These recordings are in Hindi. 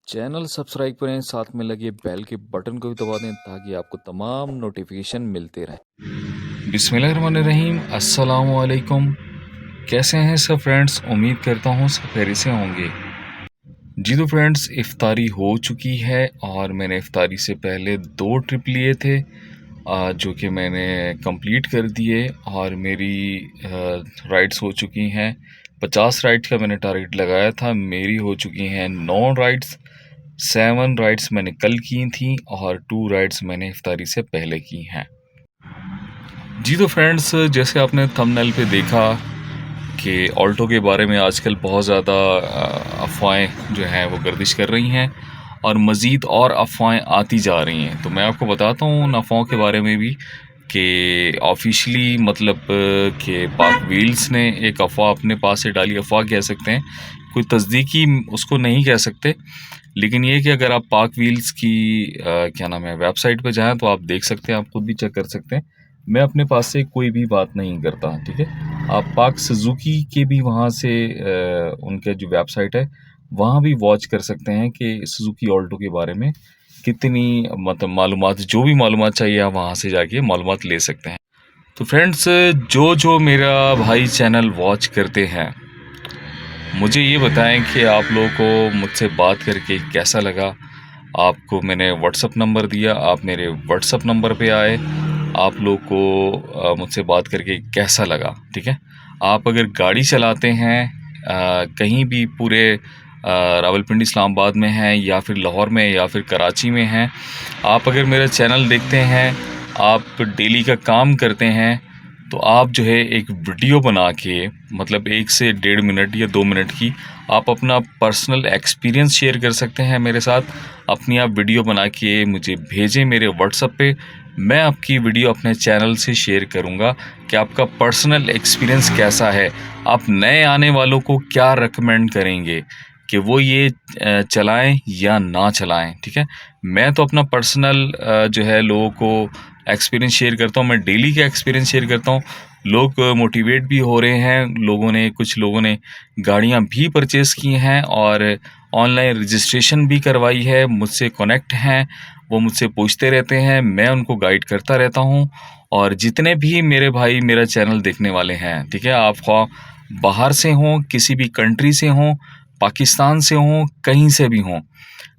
चैनल सब्सक्राइब करें, साथ में लगे बेल के बटन को भी दबा दें ताकि आपको तमाम नोटिफिकेशन मिलते रहें। बिस्मिल्लाहिर्रहमानिर्रहीम, अस्सलामु अलैकुम। कैसे हैं सब फ्रेंड्स? उम्मीद करता हूँ सब खैरियत से होंगे। जी तो फ्रेंड्स, इफ्तारी हो चुकी है और मैंने इफ्तारी से पहले 2 ट्रिप लिए थे जो कि मैंने कंप्लीट कर दिए और मेरी राइड्स हो चुकी हैं। 50 राइड्स का मैंने टारगेट लगाया था, मेरी हो चुकी हैं 9 राइड्स। 7 राइड्स मैंने कल की थी और 2 राइड्स मैंने इफ्तारी से पहले की हैं। जी तो फ्रेंड्स, जैसे आपने थंबनेल पे देखा कि ऑल्टो के बारे में आजकल बहुत ज़्यादा अफवाहें जो हैं वो गर्दिश कर रही हैं और मज़ीद और अफवाहें आती जा रही हैं। तो मैं आपको बताता हूँ उन अफवाहों के बारे में भी कि ऑफिशियली मतलब कि पाक व्हील्स ने एक अफवाह अपने पास से डाली। अफवाह कह सकते हैं, कोई तस्दीकी उसको नहीं कह सकते, लेकिन ये कि अगर आप पाक व्हील्स की क्या नाम है वेबसाइट पर जाएँ तो आप देख सकते हैं, आप खुद भी चेक कर सकते हैं। मैं अपने पास से कोई भी बात नहीं करता, ठीक है। आप पाक सुजुकी के भी वहाँ से उनके जो वेबसाइट है वहाँ भी वॉच कर सकते हैं कि सुजुकी ऑल्टो के बारे में कितनी मतलब मालूमात, जो भी मालूमात चाहिए आप वहाँ से जाके मालूमात ले सकते हैं। तो फ्रेंड्स, जो मेरा भाई चैनल वॉच करते हैं, मुझे ये बताएं कि आप लोगों को मुझसे बात करके कैसा लगा। आपको मैंने व्हाट्सअप नंबर दिया, आप मेरे व्हाट्सअप नंबर पे आए, आप लोग को मुझसे बात करके कैसा लगा, ठीक है। आप अगर गाड़ी चलाते हैं कहीं भी पूरे रावलपिंडी इस्लामाबाद में हैं या फिर लाहौर में या फिर कराची में हैं, आप अगर मेरा चैनल देखते हैं, आप डेली का काम करते हैं, तो आप जो है एक वीडियो बना के मतलब 1 से 1.5 मिनट या 2 मिनट की आप अपना पर्सनल एक्सपीरियंस शेयर कर सकते हैं मेरे साथ। अपनी आप वीडियो बना के मुझे भेजें मेरे व्हाट्सएप पे। मैं आपकी वीडियो अपने चैनल से शेयर करूंगा कि आपका पर्सनल एक्सपीरियंस कैसा है। आप नए आने वालों को क्या रेकमेंड करेंगे कि वो ये चलाएं या ना चलाएं, ठीक है। मैं तो अपना पर्सनल जो है लोगों को एक्सपीरियंस शेयर करता हूँ, मैं डेली का एक्सपीरियंस शेयर करता हूँ। लोग मोटिवेट भी हो रहे हैं, कुछ लोगों ने गाड़ियाँ भी परचेज़ की हैं और ऑनलाइन रजिस्ट्रेशन भी करवाई है, मुझसे कनेक्ट हैं, वो मुझसे पूछते रहते हैं, मैं उनको गाइड करता रहता हूँ। और जितने भी मेरे भाई मेरा चैनल देखने वाले हैं, ठीक है, आप ख्वाह बाहर से हों, किसी भी कंट्री से हों, पाकिस्तान से हों, कहीं से भी हों,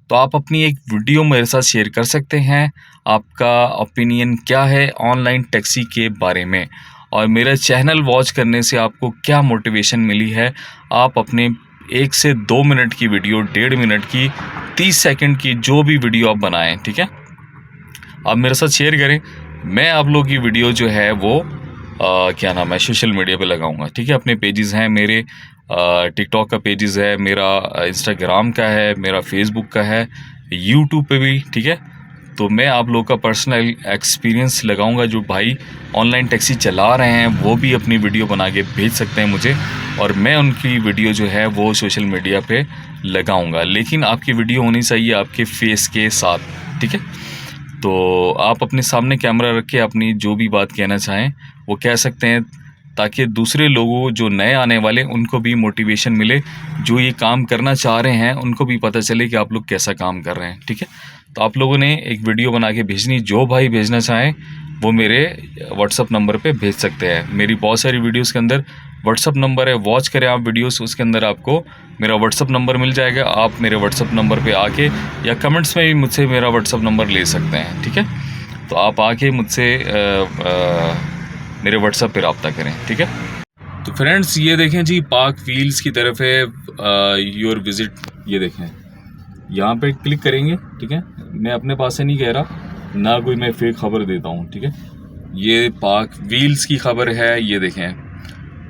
तो आप अपनी एक वीडियो मेरे साथ शेयर कर सकते हैं। आपका ओपिनियन क्या है ऑनलाइन टैक्सी के बारे में और मेरा चैनल वॉच करने से आपको क्या मोटिवेशन मिली है। आप अपने 1 से 2 मिनट की वीडियो, 1.5 मिनट की, 30 सेकंड की जो भी वीडियो आप बनाएं, ठीक है, आप मेरे साथ शेयर करें। मैं आप लोगों की वीडियो जो है वो क्या नाम है सोशल मीडिया पे लगाऊंगा, ठीक है। अपने पेजेस हैं मेरे, टिकटॉक का पेजेस है मेरा, इंस्टाग्राम का है मेरा, फेसबुक का है, यूट्यूब पे भी, ठीक है। तो मैं आप लोगों का पर्सनल एक्सपीरियंस लगाऊंगा। जो भाई ऑनलाइन टैक्सी चला रहे हैं वो भी अपनी वीडियो बना के भेज सकते हैं मुझे और मैं उनकी वीडियो जो है वो सोशल मीडिया पे लगाऊंगा। लेकिन आपकी वीडियो होनी चाहिए आपके फेस के साथ, ठीक है। तो आप अपने सामने कैमरा रख के अपनी जो भी बात कहना चाहें वो कह सकते हैं, ताकि दूसरे लोगों जो नए आने वाले उनको भी मोटिवेशन मिले, जो ये काम करना चाह रहे हैं उनको भी पता चले कि आप लोग कैसा काम कर रहे हैं, ठीक है। तो आप लोगों ने एक वीडियो बना के भेजनी, जो भाई भेजना चाहें वो मेरे व्हाट्सअप नंबर पे भेज सकते हैं। मेरी बहुत सारी वीडियोस के अंदर व्हाट्सअप नंबर है, वॉच करें आप वीडियोस, उसके अंदर आपको मेरा व्हाट्सअप नंबर मिल जाएगा। आप मेरे व्हाट्सअप नंबर पे आके या कमेंट्स में भी मुझसे मेरा व्हाट्सअप नंबर ले सकते हैं, ठीक है। तो आप आके मुझसे मेरे व्हाट्सअप पे रब्ता करें, ठीक है। तो फ्रेंड्स, ये देखें जी, पाक व्हील्स की तरफ है योर विज़िट। ये देखें, यहाँ पे क्लिक करेंगे, ठीक है। मैं अपने पास से नहीं कह रहा, ना कोई मैं फेक खबर देता हूँ, ठीक है। ये पाक व्हील्स की खबर है। ये देखें,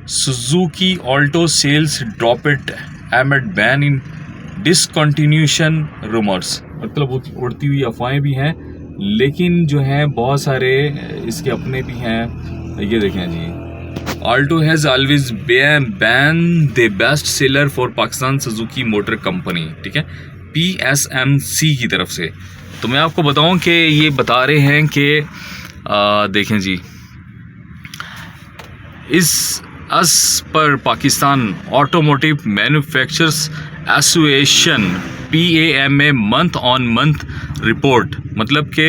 Suzuki Alto sales drop it amid ban in discontinuation rumours. मतलब उड़ती हुई अफवाहें भी हैं, लेकिन जो हैं बहुत सारे इसके अपने भी हैं। ये देखें जी, Alto has always been the best seller for Pakistan Suzuki Motor Company, ठीक है, PSMC की तरफ से। तो मैं आपको बताऊं कि ये बता रहे हैं कि देखें जी, एस पर Pakistan automotive manufacturers association PAMA month on month report, मतलब कि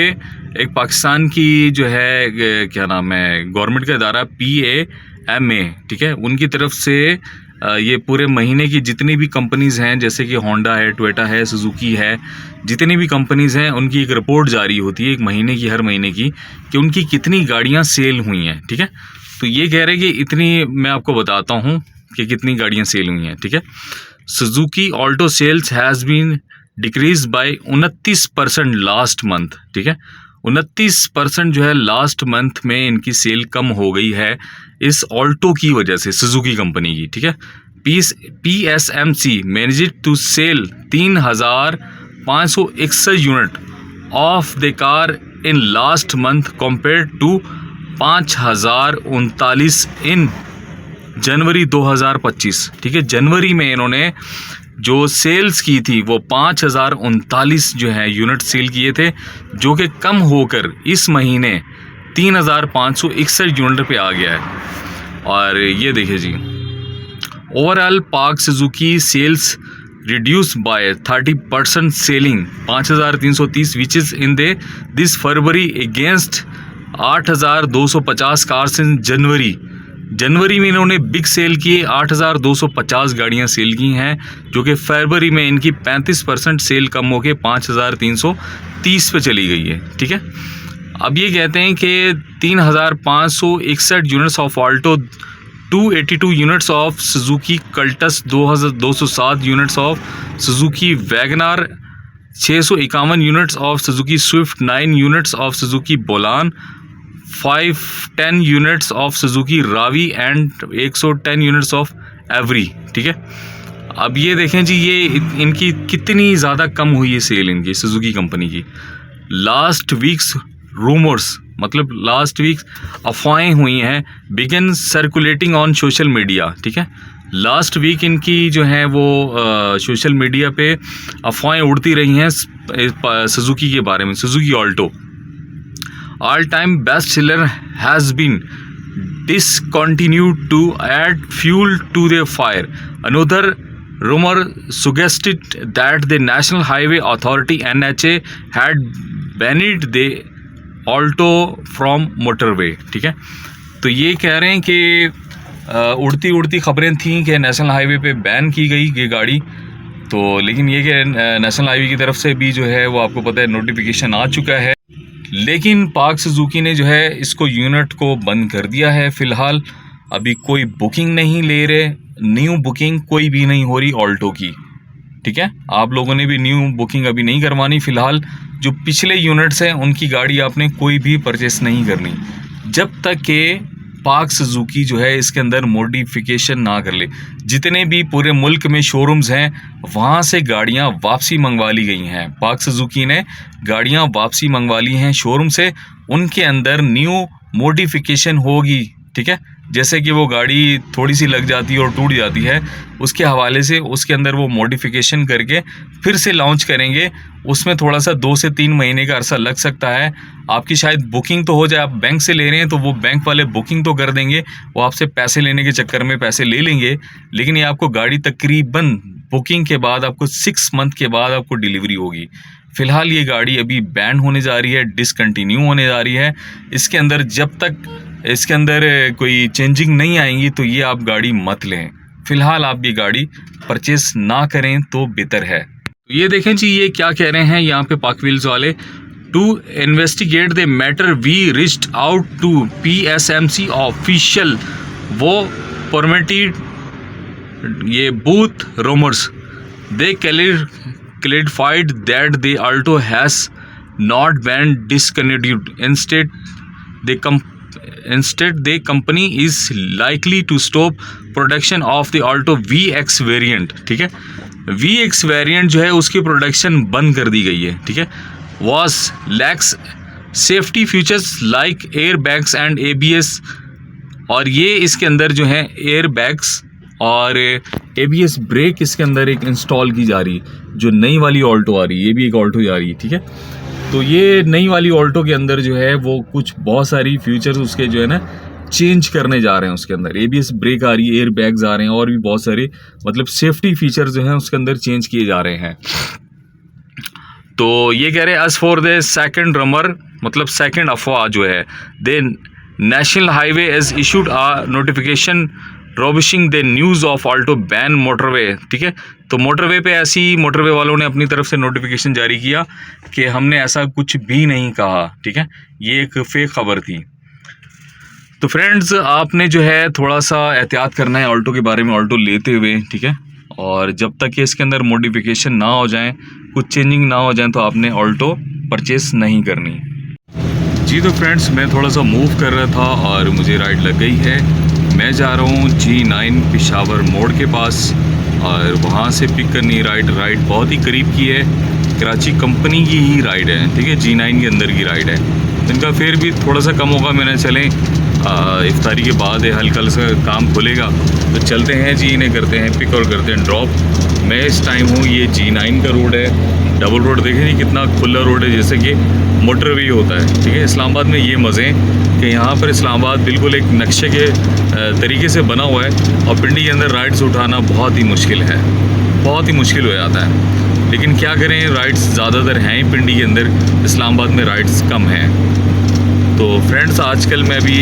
एक पाकिस्तान की जो है क्या नाम है गवर्नमेंट का इदारा PAMA, ठीक है, उनकी तरफ से ये पूरे महीने की जितनी भी कंपनीज़ हैं, जैसे कि होंडा है, टोयोटा है, सुजुकी है, जितनी भी कंपनीज़ हैं उनकी एक रिपोर्ट जारी होती है एक महीने की, हर महीने की, कि उनकी कितनी गाड़ियां सेल हुई हैं, ठीक है। तो ये कह रहे हैं कि इतनी मैं आपको बताता हूँ कि कितनी गाड़ियां सेल हुई हैं, ठीक है। Suzuki Alto sales has been decrease by 29% last month, ठीक है। 29% जो है लास्ट मंथ में इनकी सेल कम हो गई है इस ऑल्टो की वजह से, सुजुकी कंपनी की, ठीक है। PSMC managed to sell 3,561 unit of the car in last month compare to 5,039 in January 2025, ठीक है। जनवरी में इन्होंने जो सेल्स की थी वो 5,039 जो है यूनिट सेल किए थे, जो कि कम होकर इस महीने 3,561 यूनिट पे आ गया है। और ये देखिए जी, overall Pak Suzuki sales reduce by 30% selling 5,330 which is in this February against 8,250 cars in January में इन्होंने बिग सेल किए, 8,250 गाड़ियां सेल की हैं, जो कि फरवरी में इनकी 35% सेल कम होकर 5,330 पे चली गई है, ठीक है। अब ये कहते हैं कि 3,561 units of Alto, 282 units of Suzuki Cultus, 2,207 units of Suzuki WagonR, 651 units of Suzuki Swift, 9 units of Suzuki Bolan, 510 units of Suzuki Ravi and 110 units of Every, ठीक है। अब ये देखें जी, ये इनकी कितनी ज़्यादा कम हुई है सेल इनकी सुजुकी कंपनी की। लास्ट वीक्स रूमर्स, मतलब लास्ट वीक अफवाहें हुई हैं, began circulating on social media, ठीक है। लास्ट वीक इनकी जो है वो सोशल मीडिया पे अफवाहें उड़ती रही हैं सुजुकी के बारे में, Suzuki Alto. All time best seller has been discontinued to add fuel to the fire. Another rumor suggested that the National Highway Authority NHA had banned the Alto from motorway, ठीक है। तो ये कह रहे हैं कि उड़ती उड़ती खबरें थीं कि नेशनल हाईवे पे बैन की गई ये गाड़ी, तो लेकिन ये कि नेशनल हाईवे की तरफ से भी जो है वो आपको पता है नोटिफिकेशन आ चुका है, लेकिन पाक सुजुकी ने जो है इसको यूनिट को बंद कर दिया है। फ़िलहाल अभी कोई बुकिंग नहीं ले रहे, न्यू बुकिंग कोई भी नहीं हो रही ऑल्टो की, ठीक है। आप लोगों ने भी न्यू बुकिंग अभी नहीं करवानी। फ़िलहाल जो पिछले यूनिट्स हैं उनकी गाड़ी आपने कोई भी परचेस नहीं करनी जब तक कि पाक सुजुकी जो है इसके अंदर मॉडिफिकेशन ना कर ले। जितने भी पूरे मुल्क में शोरूम्स हैं वहाँ से गाड़ियाँ वापसी मंगवा ली गई हैं, पाक सुजुकी ने गाड़ियाँ वापसी मंगवा ली हैं शोरूम से, उनके अंदर न्यू मॉडिफिकेशन होगी, ठीक है। जैसे कि वो गाड़ी थोड़ी सी लग जाती है और टूट जाती है, उसके हवाले से उसके अंदर वो मॉडिफिकेशन करके फिर से लॉन्च करेंगे। उसमें थोड़ा सा 2 से 3 महीने का अरसा लग सकता है। आपकी शायद बुकिंग तो हो जाए, आप बैंक से ले रहे हैं तो वो बैंक वाले बुकिंग तो कर देंगे, वो आपसे पैसे लेने के चक्कर में पैसे ले लेंगे, लेकिन ये आपको गाड़ी तकरीबन बुकिंग के बाद आपको 6 मंथ के बाद आपको डिलीवरी होगी। फ़िलहाल ये गाड़ी अभी बैन होने जा रही है, डिसकंटिन्यू होने जा रही है। इसके अंदर जब तक इसके अंदर कोई चेंजिंग नहीं आएंगी तो ये आप गाड़ी मत लें। फ़िलहाल आप ये गाड़ी परचेस ना करें तो बेहतर है। ये देखें जी, ये क्या कह रहे हैं यहाँ पे पाक व्हील्स वाले, to investigate the matter we reached out to PSMC official, वो परमिटेड ये both rumours, they clarified that the Alto has not been discontinued. Instead, the company is likely to stop production of the Alto VX variant, ठीक है। VX वेरिएंट जो है उसकी प्रोडक्शन बंद कर दी गई है, ठीक है। was lacks safety features like air bags and ABS, और ये इसके अंदर जो है एयर बैग्स और ABS ब्रेक इसके अंदर एक इंस्टॉल की जा रही है। जो नई वाली ऑल्टो आ रही है, ये भी एक ऑल्टो आ रही है, ठीक है। तो ये नई वाली ऑल्टो के अंदर जो है वो कुछ बहुत सारी फीचर्स उसके जो है ना चेंज करने जा रहे हैं। उसके अंदर ABS ब्रेक आ रही है, एयर बैग्स आ रहे हैं और भी बहुत सारे मतलब सेफ्टी फीचर्स जो हैं उसके अंदर चेंज किए जा रहे हैं। तो ये कह रहे हैं as for the second rumour, मतलब सेकंड अफवाह जो है, they national highway is issued a notification rubbishing the news of Alto ban motorway. ठीक है, तो मोटरवे पे ऐसी मोटरवे वालों ने अपनी तरफ से नोटिफिकेशन जारी किया कि हमने ऐसा कुछ भी नहीं कहा। ठीक है, ये एक फेक खबर थी। तो फ्रेंड्स, आपने जो है थोड़ा सा एहतियात करना है ऑल्टो के बारे में, ऑल्टो लेते हुए। ठीक है, और जब तक कि इसके अंदर मॉडिफिकेशन ना हो जाए, कुछ चेंजिंग ना हो जाए, तो आपने ऑल्टो परचेस नहीं करनी जी। तो फ्रेंड्स, मैं थोड़ा सा मूव कर रहा था और मुझे राइड लग गई है। मैं जा रहा हूँ G9 पेशावर मोड़ के पास और वहाँ से पिक करनी राइड बहुत ही करीब की है, कराची कंपनी की ही राइड है। ठीक है, G9 के अंदर की राइड है। इनका फेयर भी थोड़ा सा कम होगा। मैंने चलें इफ्तारी के बाद हल्का सा काम खुलेगा तो चलते हैं जी, इन्हें करते हैं पिक और करते हैं ड्रॉप। मैं इस टाइम हूँ, ये G9 का रोड है, डबल रोड। देखें जी कितना खुला रोड है, जैसे कि मोटरवे होता है। ठीक है, इस्लामाबाद में ये मज़े हैं कि यहाँ पर इस्लामाबाद बिल्कुल एक नक्शे के तरीके से बना हुआ है और पिंडी के अंदर राइड्स उठाना बहुत ही मुश्किल है, बहुत ही मुश्किल हो जाता है। लेकिन क्या करें, राइड्स ज़्यादातर हैं ही पिंडी के अंदर, इस्लामाबाद में राइड्स कम हैं। तो फ्रेंड्स, आजकल मैं भी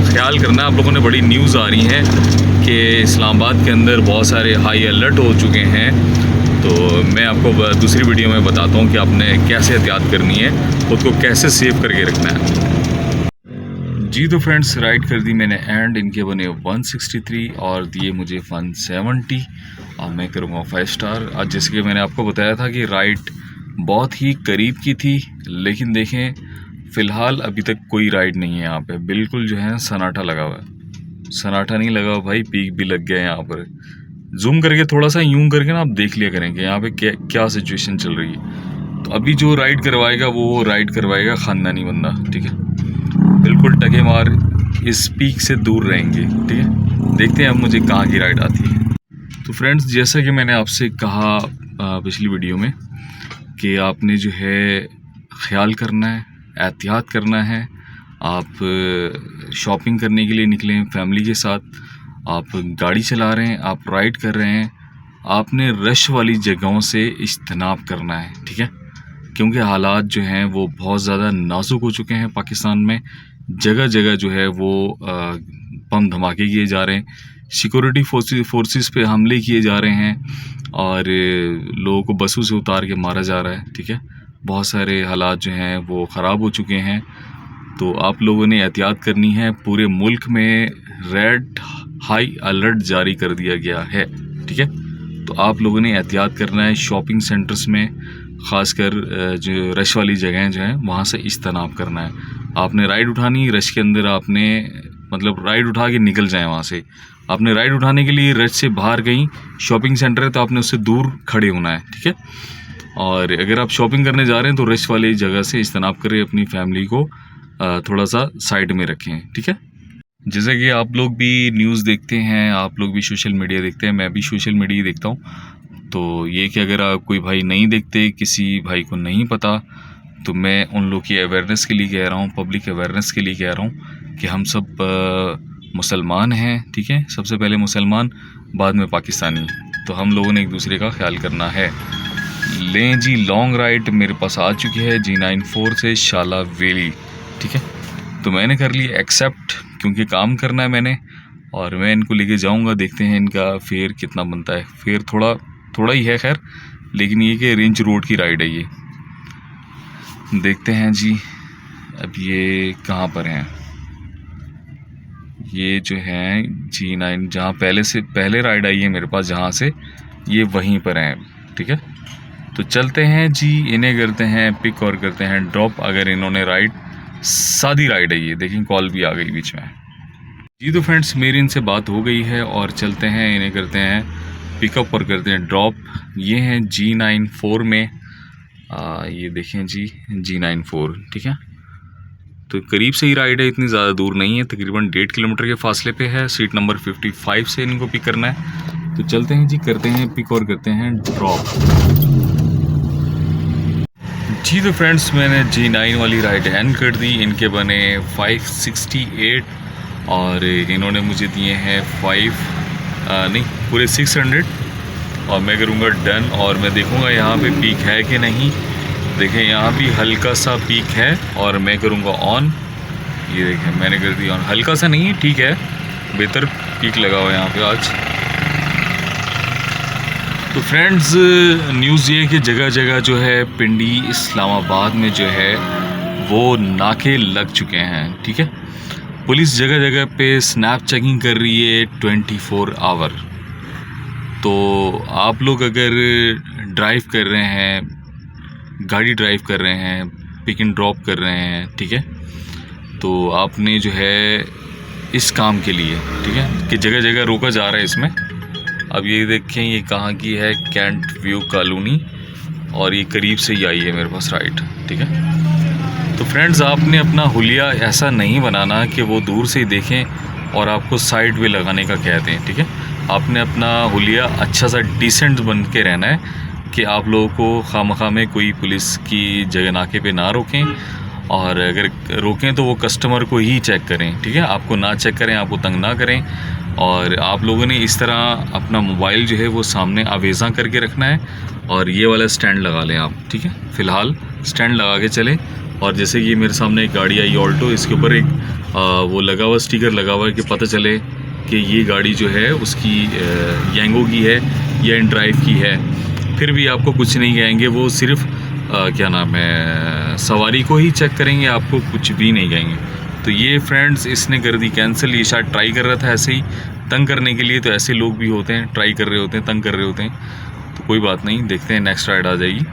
ख्याल करना, आप लोगों ने बड़ी न्यूज़ आ रही हैं कि इस्लामाबाद के अंदर बहुत सारे हाई अलर्ट हो चुके हैं। तो मैं आपको दूसरी वीडियो में बताता हूँ कि आपने कैसे एहतियात करनी है, खुद को कैसे सेव करके रखना है जी। तो फ्रेंड्स, राइड कर दी मैंने एंड इनके बने 163 और दिए मुझे 170 और मैं करूँगा 5 स्टार। आज जैसे कि मैंने आपको बताया था कि राइड बहुत ही करीब की थी, लेकिन देखें फ़िलहाल अभी तक कोई राइड नहीं है यहाँ पे। बिल्कुल जो है सन्नाटा लगा हुआ है, सन्नाटा नहीं लगा हुआ भाई, पीक भी लग गया है यहाँ पर। जूम करके थोड़ा सा यूं करके ना आप देख लिया करेंगे यहाँ पे क्या सिचुएशन चल रही है। तो अभी जो राइड करवाएगा वो राइड करवाएगा ख़ानदानी बंदा। ठीक है, बिल्कुल टके मार इस पीक से दूर रहेंगे। ठीक है, देखते हैं अब मुझे कहाँ की राइड आती है। तो फ्रेंड्स, जैसा कि मैंने आपसे कहा पिछली वीडियो में कि आपने जो है ख्याल करना है, एहतियात करना है। आप शॉपिंग करने के लिए निकलें फैमिली के साथ, आप गाड़ी चला रहे हैं, आप राइड कर रहे हैं, आपने रश वाली जगहों से इज्तनाब करना है। ठीक है, क्योंकि हालात जो हैं वो बहुत ज़्यादा नाजुक हो चुके हैं पाकिस्तान में। जगह जगह जो है वो बम धमाके किए जा रहे हैं, सिक्योरिटी फोर्सेस पे हमले किए जा रहे हैं और लोगों को बसों से उतार के मारा जा रहा है। ठीक है, बहुत सारे हालात जो हैं वो ख़राब हो चुके हैं। तो आप लोगों ने एहतियात करनी है। पूरे मुल्क में रेड हाई अलर्ट जारी कर दिया गया है। ठीक है, तो आप लोगों ने एहतियात करना है। शॉपिंग सेंटर्स में ख़ासकर जो रश वाली जगहें जो हैं वहाँ से इज्तनाब करना है। आपने राइड उठानी, रश के अंदर आपने मतलब राइड उठा के निकल जाएं वहाँ से। आपने राइड उठाने के लिए रश से बाहर कहीं शॉपिंग सेंटर है तो आपने उससे दूर खड़े होना है। ठीक है, और अगर आप शॉपिंग करने जा रहे हैं तो रश वाली जगह से इज्तनाब करें, अपनी फैमिली को थोड़ा सा साइड में रखें। ठीक है, जैसे कि आप लोग भी न्यूज़ देखते हैं, आप लोग भी सोशल मीडिया देखते हैं, मैं भी सोशल मीडिया देखता हूँ। तो ये कि अगर आप कोई भाई नहीं देखते, किसी भाई को नहीं पता, तो मैं उन लोग की अवेयरनेस के लिए कह रहा हूँ, पब्लिक अवेयरनेस के लिए कह रहा हूँ कि हम सब मुसलमान हैं। ठीक है, सबसे पहले मुसलमान, बाद में पाकिस्तानी। तो हम लोगों ने एक दूसरे का ख्याल करना है। लें जी, लॉन्ग राइड मेरे पास आ चुकी है G9 4 से शाला वैली। ठीक है, तो मैंने कर लिया एक्सेप्ट, क्योंकि काम करना है मैंने और मैं इनको लेके जाऊंगा। देखते हैं इनका फेयर कितना बनता है। फेयर थोड़ा ही है खैर, लेकिन ये कि रेंज रोड की राइड है ये। देखते हैं जी अब ये कहाँ पर हैं। ये जो है G9 जहाँ पहले राइड आई है मेरे पास, जहाँ से ये वहीं पर हैं। ठीक है, तो चलते हैं जी, इन्हें करते हैं पिक और करते हैं ड्रॉप। अगर इन्होंने राइड, सादी राइड है ये, देखें कॉल भी आ गई बीच में जी। तो फ्रेंड्स, मेरी इनसे बात हो गई है और चलते हैं, इन्हें करते हैं पिकअप और करते हैं ड्रॉप। ये हैं G9 4 में ये देखें जी G9 4। ठीक है, तो करीब से ही राइड है, इतनी ज़्यादा दूर नहीं है, तकरीबन 1.5 किलोमीटर के फासले पे है। सीट नंबर 55 से इनको पिक करना है। तो चलते हैं जी, करते हैं पिक और करते हैं ड्रॉप जी। तो फ्रेंड्स, मैंने G9 वाली राइड एंड कर दी। इनके बने 568 और इन्होंने मुझे दिए हैं पूरे 600 और मैं करूँगा डन और मैं देखूँगा यहाँ पे पीक है कि नहीं। देखें यहाँ भी हल्का सा पीक है और मैं करूँगा ऑन। ये देखें मैंने कर दिया ऑन, हल्का सा नहीं है, ठीक है, बेहतर पीक लगा हुआ है यहाँ पे आज। तो फ्रेंड्स न्यूज़ ये कि जगह जगह जो है पिंडी इस्लामाबाद में जो है वो नाके लग चुके हैं, ठीक है। पुलिस जगह जगह पे स्नैप चेकिंग कर रही है 24 आवर। तो आप लोग अगर ड्राइव कर रहे हैं, गाड़ी ड्राइव कर रहे हैं, पिक एंड ड्रॉप कर रहे हैं, ठीक है, तो आपने जो है इस काम के लिए, ठीक है, कि जगह जगह रोका जा रहा है इसमें। अब ये देखें ये कहाँ की है, कैंट व्यू कॉलोनी, और ये करीब से ही आई है मेरे पास राइट, ठीक है। तो फ्रेंड्स आपने अपना हुलिया ऐसा नहीं बनाना कि वो दूर से ही देखें और आपको साइड पे लगाने का कहते हैं, ठीक है। आपने अपना हुलिया अच्छा सा डिसेंट बन के रहना है कि आप लोगों को खामखा में कोई पुलिस की जगह नाके पे ना रोकें, और अगर रोकें तो वो कस्टमर को ही चेक करें, ठीक है, आपको ना चेक करें, आपको तंग ना करें। और आप लोगों ने इस तरह अपना मोबाइल जो है वो सामने आवेज़ा करके रखना है, और ये वाला स्टैंड लगा लें आप, ठीक है, फ़िलहाल स्टैंड लगा के चलें। और जैसे कि मेरे सामने एक गाड़ी आई ऑल्टो, इसके ऊपर एक वो लगा हुआ स्टिकर लगा हुआ है कि पता चले कि ये गाड़ी जो है उसकी यांगो की है या इन ड्राइव की है। फिर भी आपको कुछ नहीं कहेंगे, वो सिर्फ क्या नाम है सवारी को ही चेक करेंगे, आपको कुछ भी नहीं कहेंगे। तो ये फ्रेंड्स इसने कर दी कैंसिल। ये शायद ट्राई कर रहा था ऐसे ही तंग करने के लिए, तो ऐसे लोग भी होते हैं, ट्राई कर रहे होते हैं, तंग कर रहे होते हैं। तो कोई बात नहीं, देखते हैं नेक्स्ट राइड आ जाएगी।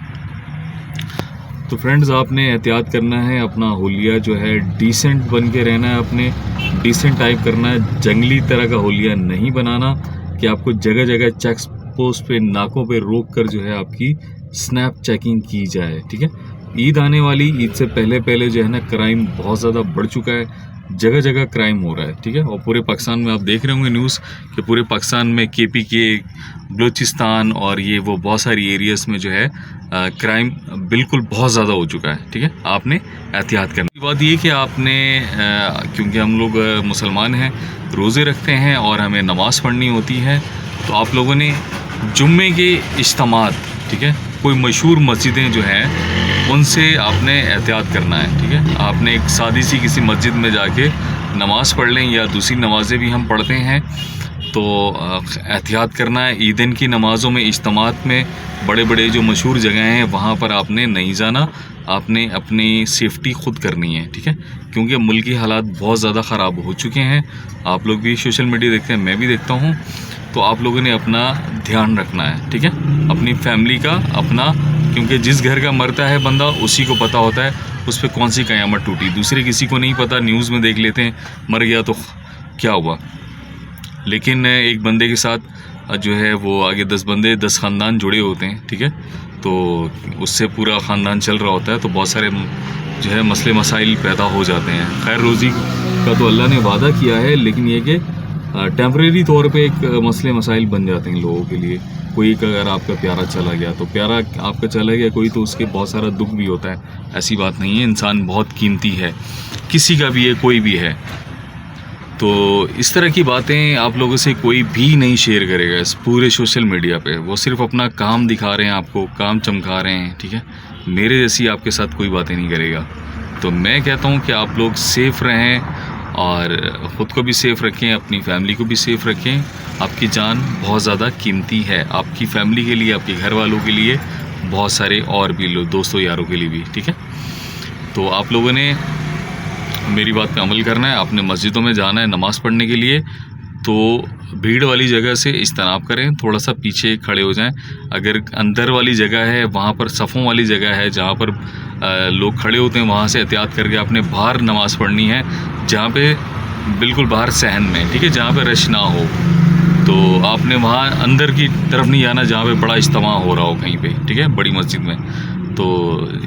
तो फ्रेंड्स आपने एहतियात करना है, अपना हुलिया जो है डिसेंट बन के रहना है, अपने डिसेंट टाइप करना है, जंगली तरह का हुलिया नहीं बनाना कि आपको जगह जगह चेक पोस्ट पे नाकों पे रोक कर जो है आपकी स्नैप चेकिंग की जाए, ठीक है। ईद आने वाली, ईद से पहले पहले जो है ना क्राइम बहुत ज़्यादा बढ़ चुका है, जगह जगह क्राइम हो रहा है, ठीक है। और पूरे पाकिस्तान में आप देख रहे होंगे न्यूज़ कि पूरे पाकिस्तान में KPK, बलूचिस्तान और ये वो बहुत सारी एरियाज़ में जो है क्राइम बिल्कुल बहुत ज़्यादा हो चुका है, ठीक है। आपने एहतियात करनी की बात ये कि आपने क्योंकि हम लोग मुसलमान हैं, रोज़े रखते हैं और हमें नमाज़ पढ़नी होती है, तो आप लोगों ने जुम्मे के इज्तिमात, ठीक है, कोई मशहूर मस्जिदें जो हैं उनसे आपने एहतियात करना है, ठीक है। आपने एक सादी सी किसी मस्जिद में जाके नमाज़ पढ़ लें, या दूसरी नमाज़ें भी हम पढ़ते हैं, तो एहतियात करना है। ईदन की नमाज़ों में इज्तिमात में बड़े बड़े जो मशहूर जगह हैं वहाँ पर आपने नहीं जाना, आपने अपनी सेफ्टी ख़ुद करनी है, ठीक है, क्योंकि मुल्क की हालात बहुत ज़्यादा ख़राब हो चुके हैं। आप लोग भी सोशल मीडिया देखते हैं, मैं भी देखता हूँ, तो आप लोगों ने अपना ध्यान रखना है, ठीक है, अपनी फैमिली का, अपना, क्योंकि जिस घर का मरता है बंदा उसी को पता होता है उस पर कौन सी क़यामत टूटी, दूसरे किसी को नहीं पता। न्यूज़ में देख लेते हैं मर गया तो क्या हुआ, लेकिन एक बंदे के साथ जो है वो आगे 10 बंदे 10 ख़ानदान जुड़े होते हैं, ठीक है, तो उससे पूरा ख़ानदान चल रहा होता है, तो बहुत सारे जो है मसले मसाइल पैदा हो जाते हैं। खैर रोज़ी का तो अल्लाह ने वादा किया है, लेकिन ये कि टेम्परेरी तौर पे एक मसले मसाइल बन जाते हैं लोगों के लिए। कोई का अगर आपका प्यारा चला गया तो प्यारा आपका चला गया, कोई तो उसके बहुत सारा दुख भी होता है, ऐसी बात नहीं है, इंसान बहुत कीमती है, किसी का भी है, कोई भी है। तो इस तरह की बातें आप लोगों से कोई भी नहीं शेयर करेगा इस पूरे सोशल मीडिया पे, वो सिर्फ अपना काम दिखा रहे हैं, आपको काम चमका रहे हैं, ठीक है। मेरे जैसी आपके साथ कोई बातें नहीं करेगा। तो मैं कहता हूँ कि आप लोग सेफ़ रहें और ख़ुद को भी सेफ़ रखें, अपनी फैमिली को भी सेफ़ रखें। आपकी जान बहुत ज़्यादा कीमती है, आपकी फैमिली के लिए, आपके घर वालों के लिए, बहुत सारे और भी लोग, दोस्तों यारों के लिए भी, ठीक है। तो आप लोगों ने मेरी बात पे अमल करना है, आपने मस्जिदों में जाना है नमाज़ पढ़ने के लिए, तो भीड़ वाली जगह से इज्तनाब करें, थोड़ा सा पीछे खड़े हो जाएं। अगर अंदर वाली जगह है, वहाँ पर सफ़ों वाली जगह है जहाँ पर लोग खड़े होते हैं, वहाँ से एहतियात करके आपने बाहर नमाज़ पढ़नी है, जहाँ पे बिल्कुल बाहर सहन में, ठीक है, जहाँ पे रश ना हो। तो आपने वहाँ अंदर की तरफ नहीं जाना जहाँ पे बड़ा इज्तिमा हो रहा हो कहीं पे, ठीक है, बड़ी मस्जिद में। तो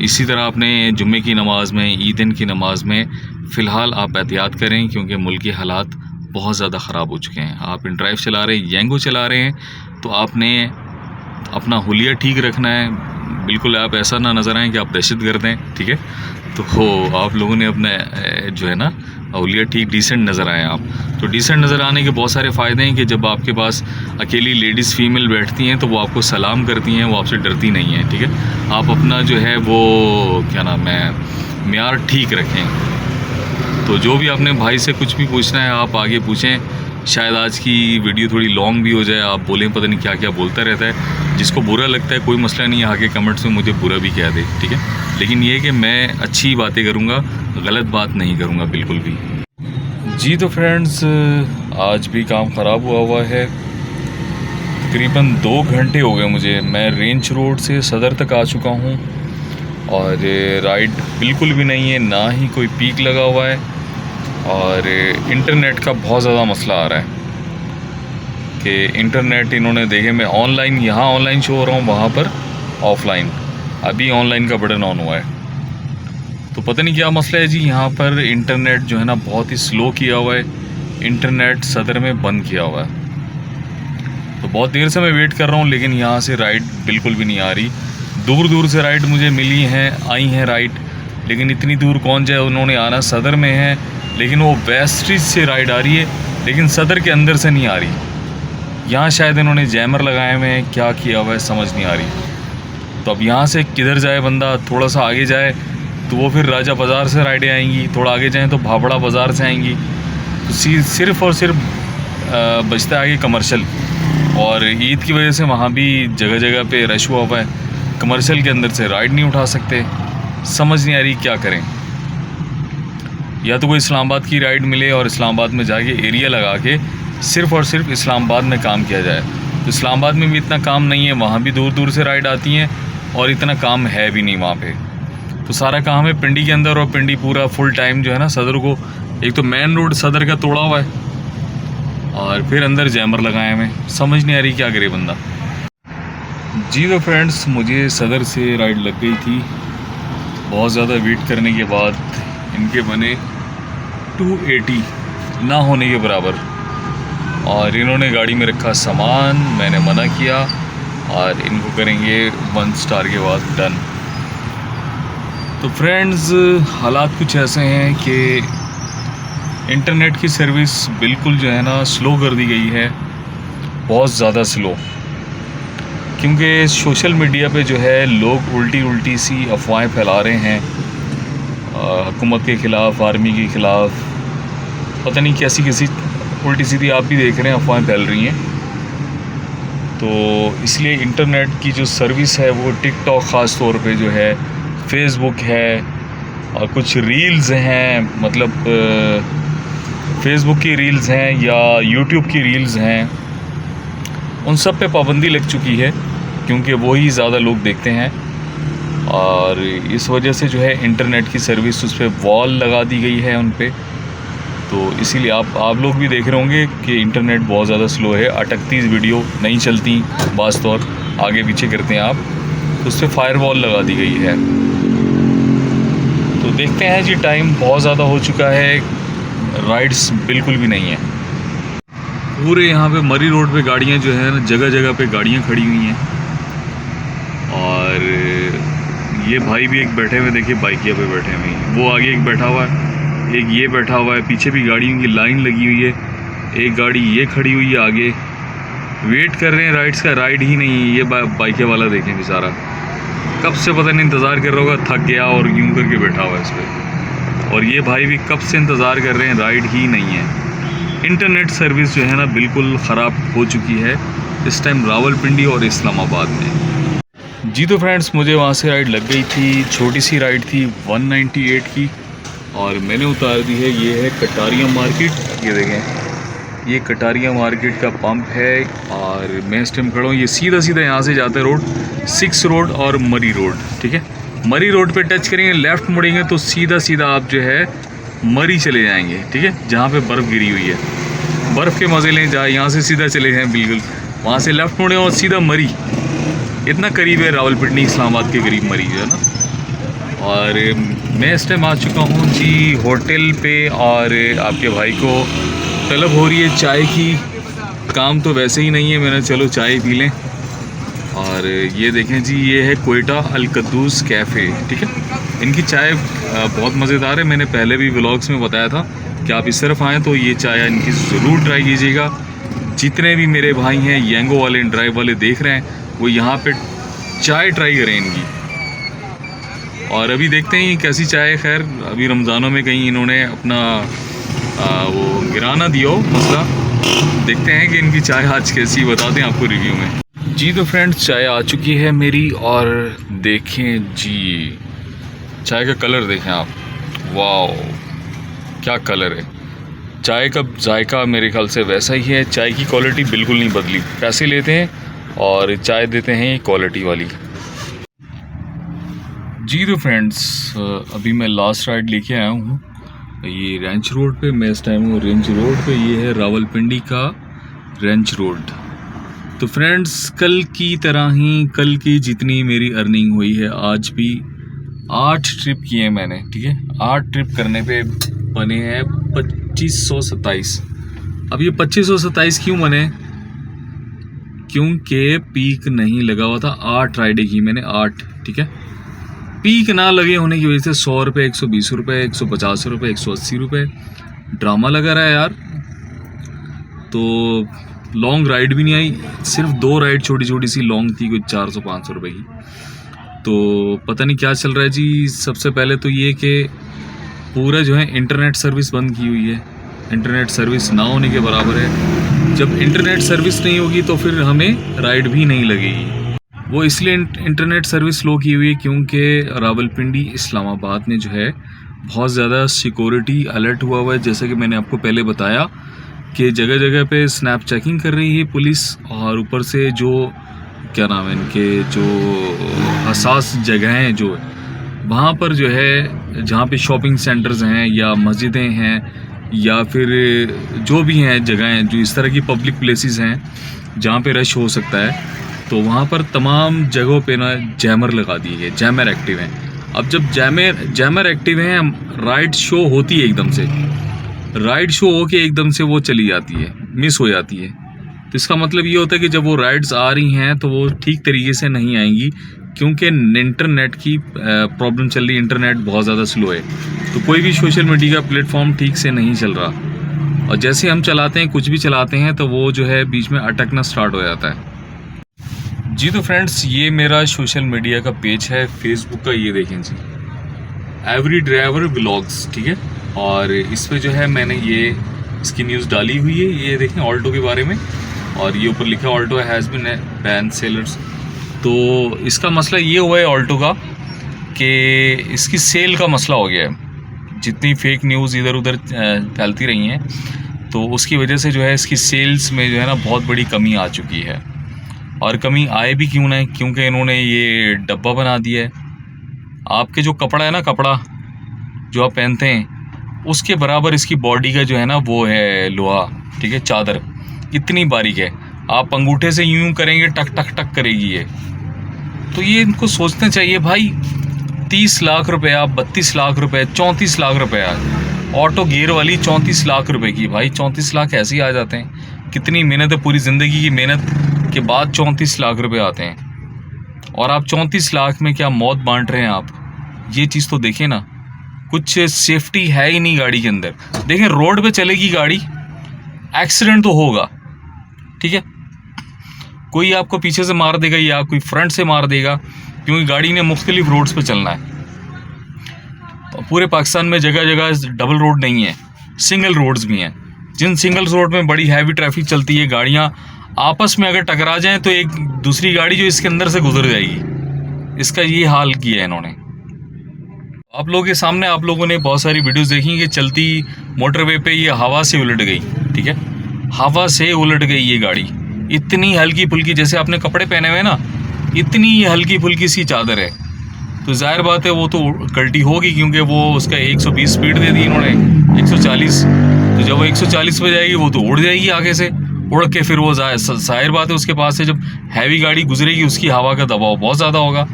इसी तरह आपने जुम्मे की नमाज़ में, ईदन की नमाज़ में फ़िलहाल आप एहतियात करें, क्योंकि मुल्क के हालात बहुत ज़्यादा ख़राब हो चुके हैं। आप इन ड्राइव चला रहे हैं, यांगो चला रहे हैं, तो आपने अपना हुलिया ठीक रखना है, बिल्कुल आप ऐसा ना नज़र आए कि आप दहशतगर्द हैं, ठीक है। तो हो आप लोगों ने अपने जो है ना अहलिया ठीक डिसेंट नज़र आए आप। तो डिसेंट नज़र आने के बहुत सारे फ़ायदे हैं कि जब आपके पास अकेली लेडीज़ फीमेल बैठती हैं तो वो आपको सलाम करती हैं, वो आपसे डरती नहीं हैं, ठीक है। आप अपना जो है वो क्या नाम है म्यार ठीक रखें। तो जो भी आपने भाई से कुछ भी पूछना है आप आगे पूछें। शायद आज की वीडियो थोड़ी लॉन्ग भी हो जाए, आप बोलें पता नहीं क्या क्या बोलता रहता है। जिसको बुरा लगता है कोई मसला नहीं है, आगे कमेंट्स में मुझे बुरा भी कह दे, ठीक है। लेकिन ये कि मैं अच्छी बातें करूँगा, गलत बात नहीं करूँगा बिल्कुल भी। जी तो फ्रेंड्स, आज भी काम ख़राब हुआ है। तकरीबन 2 घंटे हो गए मुझे। मैं रेंज रोड से सदर तक आ चुका हूँ और राइड बिल्कुल भी नहीं है, ना ही कोई पीक लगा हुआ है। और इंटरनेट का बहुत ज़्यादा मसला आ रहा है कि इंटरनेट इन्होंने देखे, मैं ऑनलाइन यहाँ ऑनलाइन शो हो रहा हूँ, वहाँ पर ऑफ़लाइन। अभी ऑनलाइन का बटन ऑन हुआ है, तो पता नहीं क्या मसला है जी। यहाँ पर इंटरनेट जो है ना बहुत ही स्लो किया हुआ है। इंटरनेट सदर में बंद किया हुआ है, तो बहुत देर से मैं वेट कर रहा हूँ, लेकिन यहाँ से राइड बिल्कुल भी नहीं आ रही। दूर दूर से राइड मुझे मिली हैं, आई हैं राइड, लेकिन इतनी दूर कौन जाए। उन्होंने आना सदर में है, लेकिन वो वेस्ट्रीज से राइड आ रही है, लेकिन सदर के अंदर से नहीं आ रही। यहाँ शायद इन्होंने जैमर लगाए हुए हैं, क्या किया हुआ है समझ नहीं आ रही। तो अब यहाँ से किधर जाए बंदा, थोड़ा सा आगे जाए तो वो फिर राजा बाज़ार से राइडें आएंगी, थोड़ा आगे जाएँ तो भाबड़ा बाज़ार से आएंगी। तो सिर्फ़ और सिर्फ बचता है आगे कमर्शियल। और ईद की वजह से वहाँ भी जगह जगह पे रश हुआ है। कमर्शियल के अंदर से राइड नहीं उठा सकते, समझ नहीं आ रही क्या करें। या तो कोई इस्लामाबाद की राइड मिले और इस्लामाबाद में जाके एरिया लगा के सिर्फ़ और सिर्फ इस्लामाबाद में काम किया जाए। तो इस्लामाबाद में भी इतना काम नहीं है, वहाँ भी दूर दूर से राइड आती हैं और इतना काम है भी नहीं वहाँ पे। तो सारा काम है पिंडी के अंदर, और पिंडी पूरा फुल टाइम जो है ना सदर को, एक तो मेन रोड सदर का तोड़ा हुआ है और फिर अंदर जैमर लगाए हुए, समझ नहीं आ रही क्या करे बंदा। जी तो फ्रेंड्स, मुझे सदर से राइड लग गई थी। बहुत ज़्यादा वेट करने के बाद इनके बने 280 ना होने के बराबर, और इन्होंने गाड़ी में रखा सामान, मैंने मना किया और इनको करेंगे 1 स्टार के बाद डन। तो फ्रेंड्स, हालात कुछ ऐसे हैं कि इंटरनेट की सर्विस बिल्कुल जो है ना स्लो कर दी गई है, बहुत ज़्यादा स्लो। क्योंकि सोशल मीडिया पे जो है लोग उल्टी सी अफवाहें फैला रहे हैं हुकूमत के ख़िलाफ़, आर्मी के ख़िलाफ़, पता नहीं कैसी कैसी उल्टी सीधी आप भी देख रहे हैं अफवाहें फैल रही हैं। तो इसलिए इंटरनेट की जो सर्विस है वो टिकटॉक ख़ास तौर पे जो है, फेसबुक है और कुछ रील्स हैं, मतलब फेसबुक की रील्स हैं या यूट्यूब की रील्स हैं, उन सब पे पाबंदी लग चुकी है क्योंकि वही ज़्यादा लोग देखते हैं। और इस वजह से जो है इंटरनेट की सर्विस उस पर वॉल लगा दी गई है उन पे। तो इसीलिए आप लोग भी देख रहे होंगे कि इंटरनेट बहुत ज़्यादा स्लो है, अटकती वीडियो नहीं चलती, बाज़ तौर आगे पीछे करते हैं आप, तो उस पर फायर वॉल लगा दी गई है। तो देखते हैं जी, टाइम बहुत ज़्यादा हो चुका है, राइड्स बिल्कुल भी नहीं है। पूरे यहाँ पे मरी रोड पे गाड़ियाँ जो है ना, जगह जगह पे गाड़ियाँ खड़ी हुई हैं। और ये भाई भी एक बैठे हुए, देखिए बाइकिया पे बैठे हुए हैं, वो आगे एक बैठा हुआ है, एक ये बैठा हुआ है, पीछे भी गाड़ियों की लाइन लगी हुई है, एक गाड़ी ये खड़ी हुई है आगे, वेट कर रहे हैं राइड्स का, राइड ही नहीं है। ये बाइकिया वाला देखें बेचारा, कब से पता नहीं इंतज़ार कर रहा होगा, थक गया और यूं करके बैठा हुआ है इस पर। और ये भाई भी कब से इंतज़ार कर रहे हैं, राइड ही नहीं है। इंटरनेट सर्विस जो है ना बिल्कुल ख़राब हो चुकी है इस टाइम रावलपिंडी और इस्लामाबाद में। जी तो फ्रेंड्स, मुझे वहाँ से राइड लग गई थी, छोटी सी राइड थी 198 की, और मैंने उतार दी है। ये है कटारिया मार्केट, ये देखें, ये कटारिया मार्केट का पंप है और मैं इस टाइम खड़ा हूँ। ये सीधा सीधा यहाँ से जाता है रोड 6 रोड और मरी रोड, ठीक है। मरी रोड पे टच करेंगे, लेफ़्ट मुड़ेंगे तो सीधा सीधा आप जो है मरी चले जाएंगे, ठीक है, जहाँ पे बर्फ़ गिरी हुई है। बर्फ़ के मज़े लें, जहाँ यहाँ से सीधा चले जाएँ बिल्कुल, वहाँ से लेफ़्ट मुड़े और सीधा मरी। इतना करीब है रावलपिंडी इस्लामाबाद के करीब मरी जो है ना। और मैं इस टाइम आ चुका हूँ जी होटल पे, और आपके भाई को तलब हो रही है चाय की। काम तो वैसे ही नहीं है, मैंने चलो चाय पी लें। और ये देखें जी, ये है कोयटा अल कद्दूस कैफ़े, ठीक है। इनकी चाय बहुत मज़ेदार है। मैंने पहले भी व्लॉग्स में बताया था कि आप इस तरफ आएँ तो ये चाय इनकी ज़रूर ट्राई कीजिएगा। जितने भी मेरे भाई हैं येंगो वाले ड्राइव वाले देख रहे हैं, वो यहाँ पे चाय ट्राई करें इनकी। और अभी देखते हैं कैसी चाय है। खैर अभी रमज़ानों में कहीं इन्होंने अपना वो गिराना दिया हो मसला। देखते हैं कि इनकी चाय आज कैसी, बताते हैं आपको रिव्यू में। जी तो फ्रेंड्स, चाय आ चुकी है मेरी और देखें जी, चाय का कलर देखें आप, वाह क्या कलर है। चाय का जायका मेरे ख्याल से वैसा ही है, चाय की क्वालिटी बिल्कुल नहीं बदली। पैसे लेते हैं और चाय देते हैं क्वालिटी वाली। जी तो फ्रेंड्स, अभी मैं लास्ट राइड लेके आया हूँ ये रेंच रोड पे। मैं इस टाइम हूँ रेंच रोड पे। ये है रावलपिंडी का रेंच रोड। तो फ्रेंड्स, कल की तरह ही कल की जितनी मेरी अर्निंग हुई है, आज भी 8 ट्रिप किए मैंने, ठीक है। 8 ट्रिप करने पे बने हैं 2527। अब ये 2527 क्यों बने? क्योंकि पीक नहीं लगा हुआ था। 8 राइडें की मैंने, 8, ठीक है। पीक ना लगे होने की वजह से 100 रुपये, 120 रुपये, 150 रुपये, 180 रुपये ड्रामा लगा रहा है यार। तो लॉन्ग राइड भी नहीं आई, सिर्फ 2 राइड छोटी छोटी सी लॉन्ग थी, कुछ 400-500 रुपये की। तो पता नहीं क्या चल रहा है जी। सबसे पहले तो ये कि पूरा जो है इंटरनेट सर्विस बंद की हुई है। इंटरनेट सर्विस ना होने के बराबर है। जब इंटरनेट सर्विस नहीं होगी तो फिर हमें राइड भी नहीं लगेगी। वो इसलिए इंटरनेट सर्विस स्लो की हुई है क्योंकि रावलपिंडी इस्लामाबाद में जो है बहुत ज़्यादा सिक्योरिटी अलर्ट हुआ है। जैसा कि मैंने आपको पहले बताया कि जगह जगह पे स्नैप चेकिंग कर रही है पुलिस, और ऊपर से जो क्या नाम है इनके, जो हसास जगह हैं जो वहाँ पर जो है, जहाँ पे शॉपिंग सेंटर्स हैं या मस्जिदें हैं या फिर जो भी हैं जगहें, जो इस तरह की पब्लिक प्लेसेस हैं जहाँ पे रश हो सकता है, तो वहाँ पर तमाम जगहों पे ना जैमर लगा दिए है, जैमर एक्टिव हैं। अब जब जैमर एक्टिव हैं, राइड शो होती है एकदम से, राइड शो हो के एकदम से वो चली जाती है, मिस हो जाती है। तो इसका मतलब ये होता है कि जब वो राइड्स आ रही हैं तो वो ठीक तरीके से नहीं आएंगी क्योंकि इंटरनेट की प्रॉब्लम चल रही है। इंटरनेट बहुत ज़्यादा स्लो है, तो कोई भी सोशल मीडिया का प्लेटफॉर्म ठीक से नहीं चल रहा। और जैसे हम चलाते हैं, कुछ भी चलाते हैं, तो वो जो है बीच में अटकना स्टार्ट हो जाता है। जी तो फ्रेंड्स, ये मेरा सोशल मीडिया का पेज है फेसबुक का, ये देखें जी, एवरी ड्राइवर व्लॉग्स, ठीक है। और इस पे जो है मैंने ये इसकी न्यूज़ डाली हुई है, ये देखें ऑल्टो के बारे में, और ये ऊपर लिखा है Alto has been ban sellers. तो इसका मसला ये हुआ है ऑल्टो का कि इसकी सेल का मसला हो गया है। जितनी फेक न्यूज़ इधर उधर फैलती रही हैं, तो उसकी वजह से जो है इसकी सेल्स में जो है ना बहुत बड़ी कमी आ चुकी है। और कमी आए भी क्यों ना, क्योंकि इन्होंने ये डब्बा बना दिया है। आपके जो कपड़ा है ना, कपड़ा जो आप पहनते हैं, उसके बराबर इसकी बॉडी का जो है ना वो है लोहा, ठीक है, चादर इतनी बारीक है। आप अंगूठे से यूं करेंगे टक टक टक करेगी ये। तो ये इनको सोचना चाहिए भाई, 30 लाख रुपया, 32 लाख रुपए, 34 लाख रुपया ऑटो गियर वाली 34 लाख रुपए की। भाई 34 लाख ऐसे ही आ जाते हैं। कितनी मेहनत है, पूरी ज़िंदगी की मेहनत के बाद 34 लाख रुपए आते हैं। और आप 34 लाख में क्या मौत बांट रहे हैं आप? ये चीज़ तो देखें ना, कुछ सेफ्टी है ही नहीं गाड़ी के अंदर। देखें रोड पे चलेगी गाड़ी, एक्सीडेंट तो होगा, ठीक है। कोई आपको पीछे से मार देगा या कोई फ्रंट से मार देगा, क्योंकि गाड़ी ने मुख्तलिफ रोड्स पे चलना है। पूरे पाकिस्तान में जगह जगह डबल रोड नहीं है, सिंगल रोड्स भी हैं। जिन सिंगल रोड में बड़ी हैवी ट्रैफिक चलती है, गाड़ियाँ आपस में अगर टकरा जाएं तो एक दूसरी गाड़ी जो इसके अंदर से गुजर जाएगी। इसका ये हाल किया है इन्होंने। आप लोगों के सामने आप लोगों ने बहुत सारी वीडियोस देखी कि चलती मोटरवे पे ये हवा से उलट गई, ठीक है, हवा से उलट गई ये गाड़ी। इतनी हल्की फुल्की, जैसे आपने कपड़े पहने हुए ना, इतनी हल्की फुल्की सी चादर है, तो जाहिर बात है वो तो कल्टी होगी, क्योंकि वो उसका 120 स्पीड दे दी इन्होंने, 140। तो जब वो 140 पे जाएगी वो तो उड़ जाएगी आगे से, उड़ के फिर वो जाहिर बात है उसके पास से जब हैवी गाड़ी गुजरेगी उसकी हवा का दबाव बहुत ज़्यादा होगा।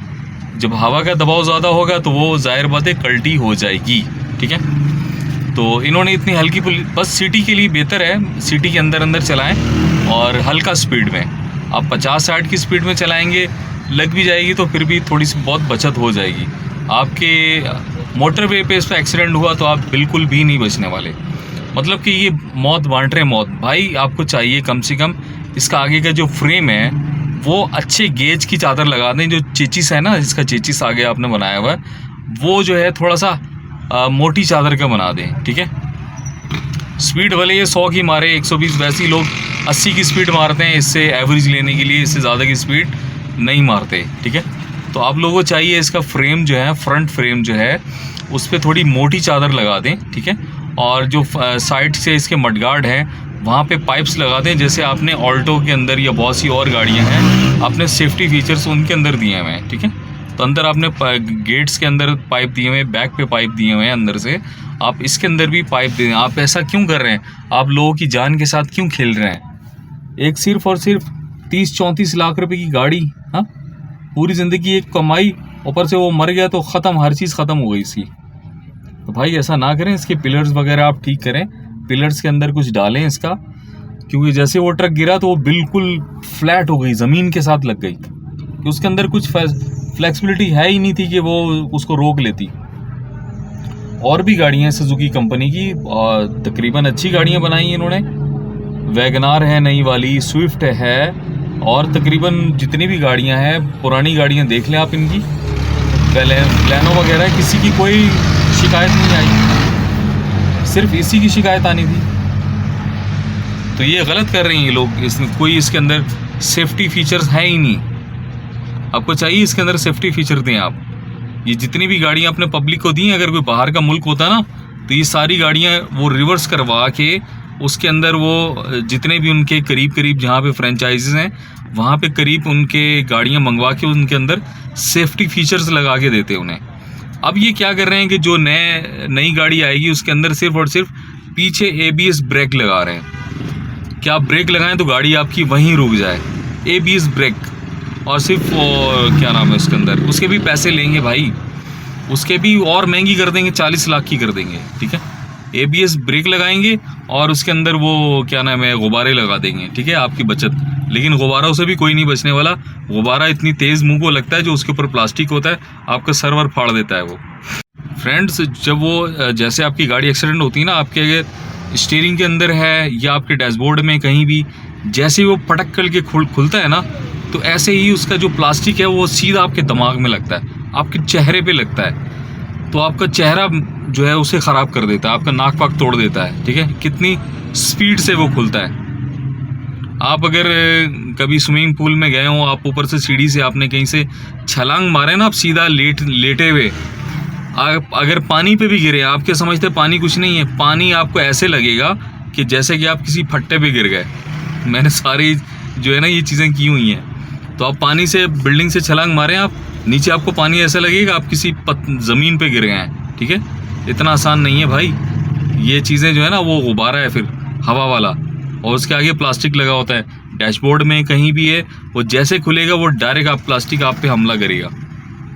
जब हवा का दबाव ज़्यादा होगा तो वो जाहिर बात है कल्टी हो जाएगी, ठीक है। तो इन्होंने इतनी हल्की बस सिटी के लिए बेहतर है, सिटी के अंदर अंदर चलाएं और हल्का स्पीड में। आप 50-60 की स्पीड में चलाएंगे, लग भी जाएगी तो फिर भी थोड़ी सी बहुत बचत हो जाएगी आपके। मोटरवे पे इस पर एक्सीडेंट हुआ तो आप बिल्कुल भी नहीं बचने वाले, मतलब कि ये मौत बांट रहे मौत। भाई आपको चाहिए कम से कम इसका आगे का जो फ्रेम है वो अच्छे गेज की चादर लगा दें। जो चेचिस है ना, जिसका चेचिस आगे आपने बनाया हुआ है, वो जो है थोड़ा सा मोटी चादर का बना दें, ठीक है। स्पीड भले ये 100 की मारे, 120, वैसे ही लोग 80 की स्पीड मारते हैं इससे एवरेज लेने के लिए, इससे ज़्यादा की स्पीड नहीं मारते, ठीक है। तो आप लोगों को चाहिए इसका फ्रेम जो है, फ्रंट फ्रेम जो है, उस पर थोड़ी मोटी चादर लगा दें, ठीक है। और जो साइड से इसके मडगार्ड हैं वहाँ पे पाइप्स लगा दें, जैसे आपने ऑल्टो के अंदर या बहुत सी और गाड़ियाँ हैं आपने सेफ्टी फीचर्स उनके अंदर दिए हुए हैं, ठीक है। तो अंदर आपने गेट्स के अंदर पाइप दिए हुए हैं, बैक पे पाइप दिए हुए हैं अंदर से, आप इसके अंदर भी पाइप दें। आप ऐसा क्यों कर रहे हैं? आप लोगों की जान के साथ क्यों खेल रहे हैं? एक सिर्फ और सिर्फ 30-34 लाख रुपए की गाड़ी, हाँ, पूरी ज़िंदगी एक कमाई, ऊपर से वो मर गया तो ख़त्म, हर चीज़ ख़त्म हो गई इसकी। तो भाई ऐसा ना करें, इसके पिलर्स वगैरह आप ठीक करें, पिलर्स के अंदर कुछ डालें इसका, क्योंकि जैसे वो ट्रक गिरा तो वो बिल्कुल फ्लैट हो गई, ज़मीन के साथ लग गई, कि उसके अंदर कुछ फ्लेक्सिबिलिटी है ही नहीं थी कि वो उसको रोक लेती। और भी गाड़ियाँ हैं सुजुकी कंपनी की, और तकरीबन अच्छी गाड़ियाँ बनाई हैं इन्होंने। वैगनार है नई वाली, स्विफ्ट है, और तकरीबन जितनी भी गाड़ियाँ हैं पुरानी गाड़ियाँ देख लें आप इनकी, प्लानो वगैरह, किसी की कोई शिकायत नहीं आई, सिर्फ इसी की शिकायत आनी थी। तो ये गलत कर रहे हैं ये लोग, इसमें कोई इसके अंदर सेफ्टी फीचर्स है ही नहीं। आपको चाहिए इसके अंदर सेफ्टी फीचर दें आप। ये जितनी भी गाड़ियाँ अपने पब्लिक को दी, अगर कोई बाहर का मुल्क होता ना तो ये सारी गाड़ियाँ वो रिवर्स करवा के उसके अंदर वो जितने भी उनके करीब करीब जहाँ पे फ्रेंचाइजीज हैं वहाँ पे करीब उनके गाड़ियाँ मंगवा के उनके अंदर सेफ्टी फीचर्स लगा के देते उन्हें। अब ये क्या कर रहे हैं कि जो नई गाड़ी आएगी उसके अंदर सिर्फ और सिर्फ पीछे ABS ब्रेक लगा रहे हैं, कि आप ब्रेक लगाएं तो गाड़ी आपकी वहीं रुक जाए, ABS ब्रेक। और सिर्फ क्या नाम है उसके अंदर, उसके भी पैसे लेंगे भाई, उसके भी और महंगी कर देंगे, 40 लाख की कर देंगे, ठीक है। ABS ब्रेक लगाएंगे और उसके अंदर वो क्या नाम है गुब्बारे लगा देंगे, ठीक है, आपकी बचत। लेकिन गुब्बारों से भी कोई नहीं बचने वाला, गुब्बारा इतनी तेज़ मुंह को लगता है, जो उसके ऊपर प्लास्टिक होता है आपका सर्वर फाड़ देता है वो। फ्रेंड्स, जब वो जैसे आपकी गाड़ी एक्सीडेंट होती है ना, आपके अगर स्टीयरिंग के अंदर है या आपके डैशबोर्ड में कहीं भी, जैसे वो पटक कर के खुलता है ना, तो ऐसे ही उसका जो प्लास्टिक है वो सीधा आपके दिमाग में लगता है, आपके चेहरे पे लगता है, तो आपका चेहरा जो है उसे ख़राब कर देता है, आपका नाक वाक तोड़ देता है, ठीक है। कितनी स्पीड से वो खुलता है। आप अगर कभी स्विमिंग पूल में गए हो, आप ऊपर से सीढ़ी से आपने कहीं से छलांग मारे ना, आप सीधा लेटे हुए, आप अगर पानी पे भी गिरे, आपके समझते पानी कुछ नहीं है, पानी आपको ऐसे लगेगा कि जैसे कि आप किसी फट्टे पे गिर गए। मैंने सारी जो है ना ये चीज़ें की हुई हैं। तो आप पानी से बिल्डिंग से छलांग मारें, आप नीचे आपको पानी ऐसा लगेगा आप किसी ज़मीन पे गिर गए हैं, ठीक है। इतना आसान नहीं है भाई, ये चीज़ें जो है ना वो गुब्बारा है फिर हवा वाला, और उसके आगे प्लास्टिक लगा होता है। डैशबोर्ड में कहीं भी है, वो जैसे खुलेगा वो डायरेक्ट प्लास्टिक आप पे हमला करेगा,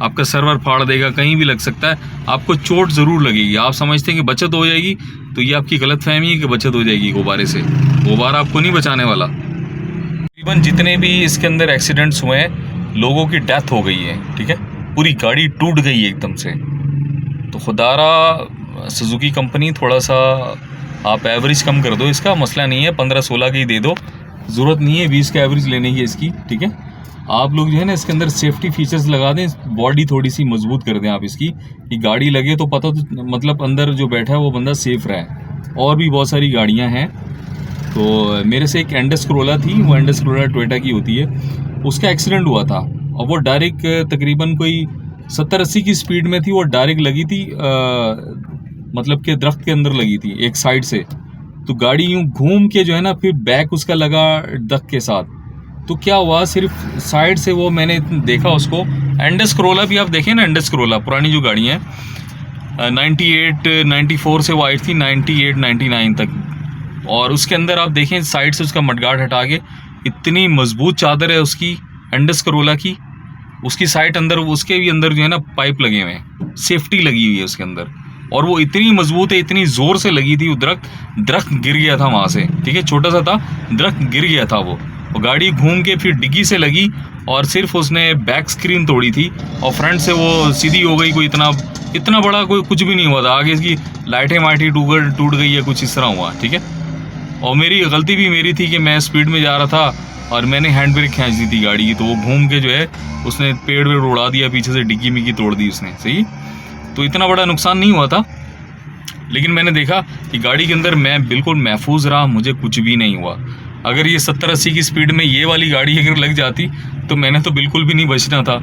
आपका सर्वर फाड़ देगा, कहीं भी लग सकता है, आपको चोट ज़रूर लगेगी। आप समझते हैं कि बचत हो जाएगी, तो ये आपकी गलतफहमी है कि बचत हो जाएगी गुब्बारे से। गुब्बारा आपको नहीं बचाने वाला। तकरीबन जितने भी इसके अंदर एक्सीडेंट्स हुए हैं, लोगों की डेथ हो गई है, ठीक है, पूरी गाड़ी टूट गई है एकदम से। तो खुदारा सुजुकी कंपनी, थोड़ा सा आप एवरेज कम कर दो, इसका मसला नहीं है, 15-16 की दे दो, ज़रूरत नहीं है 20 का एवरेज लेने की इसकी, ठीक है। आप लोग जो है ना इसके अंदर सेफ्टी फीचर्स लगा दें, बॉडी थोड़ी सी मजबूत कर दें आप इसकी, कि गाड़ी लगे तो पता तो मतलब अंदर जो बैठा है वो बंदा सेफ रहे। और भी बहुत सारी गाड़ियाँ हैं। तो मेरे से एक एंडस क्रोला थी, वो एंडस क्रोला टोयोटा की होती है, उसका एक्सीडेंट हुआ था, और वो डायरेक्ट तकरीबन कोई 70-80 की स्पीड में थी, वो डायरेक्ट लगी थी मतलब कि दरख्त के अंदर लगी थी एक साइड से। तो गाड़ी यूँ घूम के जो है ना फिर बैक उसका लगा दरख्त के साथ। तो क्या हुआ, सिर्फ साइड से वो मैंने देखा उसको। एंडस क्रोला भी आप देखें ना, एंडस क्रोला पुरानी जो गाड़ियाँ हैं 98-94 से वो आई थी 98-99 तक, और उसके अंदर आप देखें साइड से उसका मडगार्ड हटा के इतनी मजबूत चादर है उसकी एंडस करोला की, उसकी साइड अंदर उसके भी अंदर जो है ना पाइप लगे हुए हैं, सेफ्टी लगी हुई है उसके अंदर, और वो इतनी मजबूत है, इतनी ज़ोर से लगी थी वो दरख्त गिर गया था वहाँ से, ठीक है, छोटा सा था, दरख्त गिर गया था वो, और गाड़ी घूम के फिर डिग्गी से लगी और सिर्फ उसने बैक स्क्रीन तोड़ी थी और फ्रंट से वो सीधी हो गई। कोई इतना बड़ा कोई कुछ भी नहीं हुआ था। आगे इसकी लाइटें वाइटें टूट गई है, कुछ इस तरह हुआ, ठीक है। और मेरी गलती भी मेरी थी कि मैं स्पीड में जा रहा था और मैंने हैंड ब्रेक खींच दी थी गाड़ी की, तो वो घूम के जो है उसने पेड़ वेड़ उड़ा दिया, पीछे से डिग्गी मिग्गी तोड़ दी उसने, सही। तो इतना बड़ा नुकसान नहीं हुआ था, लेकिन मैंने देखा कि गाड़ी के अंदर मैं बिल्कुल महफूज रहा, मुझे कुछ भी नहीं हुआ। अगर ये 70-80 की स्पीड में ये वाली गाड़ी अगर लग जाती तो मैंने तो बिल्कुल भी नहीं बचना था।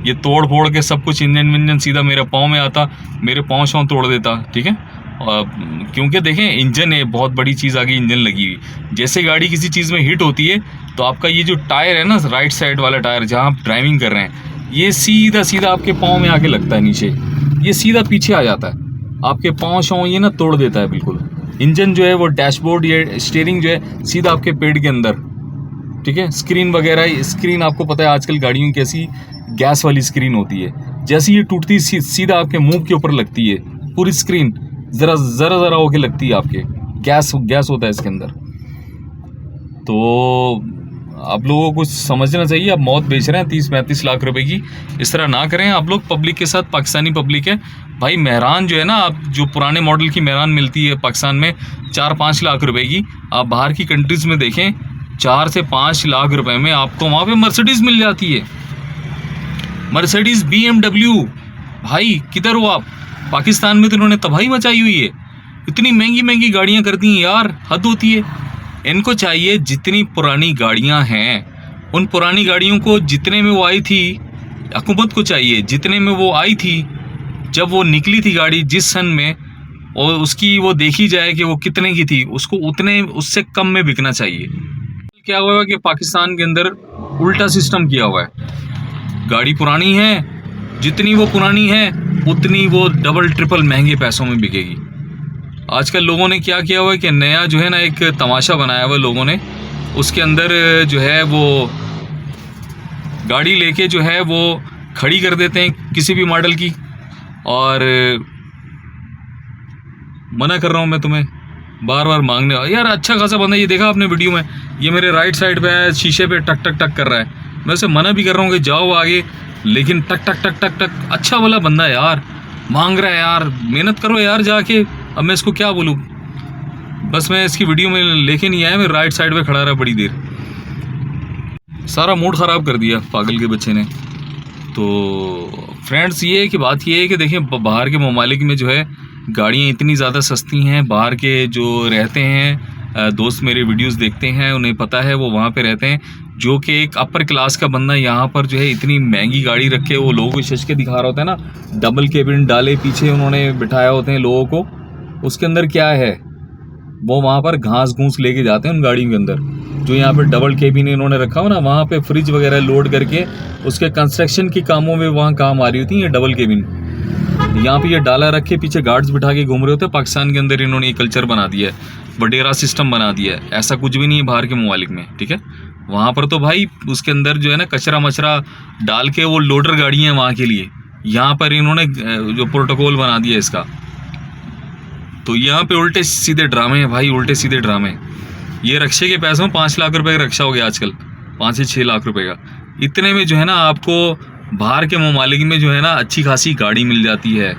ये तोड़ फोड़ के सब कुछ इंजन विंजन सीधा मेरे पाँव में आता, मेरे पाँव शाँव तोड़ देता, ठीक है। क्योंकि देखें इंजन है, बहुत बड़ी चीज़ आगे इंजन लगी हुई। जैसे गाड़ी किसी चीज़ में हिट होती है तो आपका ये जो टायर है ना, राइट साइड वाला टायर जहाँ आप ड्राइविंग कर रहे हैं, ये सीधा सीधा आपके पाँव में आके लगता है नीचे, ये सीधा पीछे आ जाता है, आपके पाँव शाँव ये ना तोड़ देता है बिल्कुल। इंजन जो है वो डैशबोर्ड, ये स्टीयरिंग जो है सीधा आपके पेड़ के अंदर, ठीक है। स्क्रीन वगैरह, स्क्रीन आपको पता है आजकल गाड़ियों की कैसी गैस वाली स्क्रीन होती है, जैसे ये टूटती सीधा आपके मुंह के ऊपर लगती है, पूरी स्क्रीन ज़रा होके लगती है आपके, गैस होता है इसके अंदर। तो आप लोगों को समझना चाहिए, आप मौत बेच रहे हैं 30-35 लाख रुपए की, इस तरह ना करें आप लोग पब्लिक के साथ। पाकिस्तानी पब्लिक है भाई, मेहरान जो है ना, आप जो पुराने मॉडल की मेहरान मिलती है पाकिस्तान में 4-5 लाख रुपए की, आप बाहर की कंट्रीज़ में देखें 4 से 5 लाख रुपए में आपको वहाँ पे मर्सिडीज़ मिल जाती है, मर्सिडीज़, BMW। भाई किधर हो आप? पाकिस्तान में तो इन्होंने तबाही मचाई हुई है, इतनी महंगी महंगी गाड़ियाँ करती हैं यार, हद होती है। इनको चाहिए जितनी पुरानी गाड़ियां हैं, उन पुरानी गाड़ियों को जितने में वो आई थी, हुकूमत को चाहिए जितने में वो आई थी, जब वो निकली थी गाड़ी जिस सन में, और उसकी वो देखी जाए कि वो कितने की थी, उसको उतने उससे कम में बिकना चाहिए। क्या हुआ है कि पाकिस्तान के अंदर उल्टा सिस्टम किया हुआ है, गाड़ी पुरानी है, जितनी वो पुरानी है उतनी वो डबल ट्रिपल महंगे पैसों में बिकेगी। आजकल लोगों ने क्या किया हुआ है कि नया जो है ना एक तमाशा बनाया हुआ लोगों ने, उसके अंदर जो है वो गाड़ी लेके जो है वो खड़ी कर देते हैं किसी भी मॉडल की, और मना कर रहा हूँ मैं तुम्हें बार बार मांगने, यार अच्छा खासा बंदा, ये देखा आपने वीडियो में, ये मेरे राइट साइड पे है, शीशे पे टक टक टक कर रहा है, मैं उसे मना भी कर रहा हूँ कि जाओ आगे, लेकिन टक टक टक टक टक, अच्छा वाला बंदा है यार, मांग रहा है यार, मेहनत करो यार जाके। अब मैं इसको क्या बोलूँ, बस मैं इसकी वीडियो में लेके नहीं आया, मैं राइट साइड पे खड़ा रहा बड़ी देर, सारा मूड ख़राब कर दिया पागल के बच्चे ने। तो फ्रेंड्स ये कि बात ये है कि देखें बाहर के ममालिक में जो है गाड़ियाँ इतनी ज़्यादा सस्ती हैं, बाहर के जो रहते हैं दोस्त मेरे वीडियोस देखते हैं, उन्हें पता है, वो वहाँ पे रहते हैं, जो कि एक अपर क्लास का बंदा यहाँ पर जो है इतनी महंगी गाड़ी रखे, वो लोगों को शश के दिखा रहा होता है ना, डबल केबिन डाले पीछे उन्होंने बिठाया होते हैं लोगों को, उसके अंदर क्या है, वो वहाँ पर घास घूस लेके जाते हैं उन गाड़ियों के अंदर। जो यहाँ पे डबल केबिन इन्होंने रखा हो ना, वहाँ पे फ्रिज वगैरह लोड करके उसके कंस्ट्रक्शन की कामों में वहाँ काम आ रही होती है ये डबल केबिन। यहाँ पे ये डाला रख के पीछे गार्ड्स बिठा के घूम रहे होते हैं। पाकिस्तान के अंदर इन्होंने ये कल्चर बना दिया है, वडेरा सिस्टम बना दिया है, ऐसा कुछ भी नहीं है बाहर के ममालिक में, ठीक है। वहाँ पर तो भाई उसके अंदर जो है ना कचरा मचरा डाल के वो लोडर गाड़ियाँ हैं वहाँ के लिए, यहाँ पर इन्होंने जो प्रोटोकॉल बना दिया इसका, तो यहाँ पे उल्टे सीधे ड्रामे हैं भाई, उल्टे सीधे ड्रामे। ये रक्शे के पैसों में 5 लाख रुपए का रक्षा हो गया आजकल, 5 से 6 लाख रुपए का। इतने में जो है ना आपको बाहर के ममालिक में जो है ना अच्छी खासी गाड़ी मिल जाती है,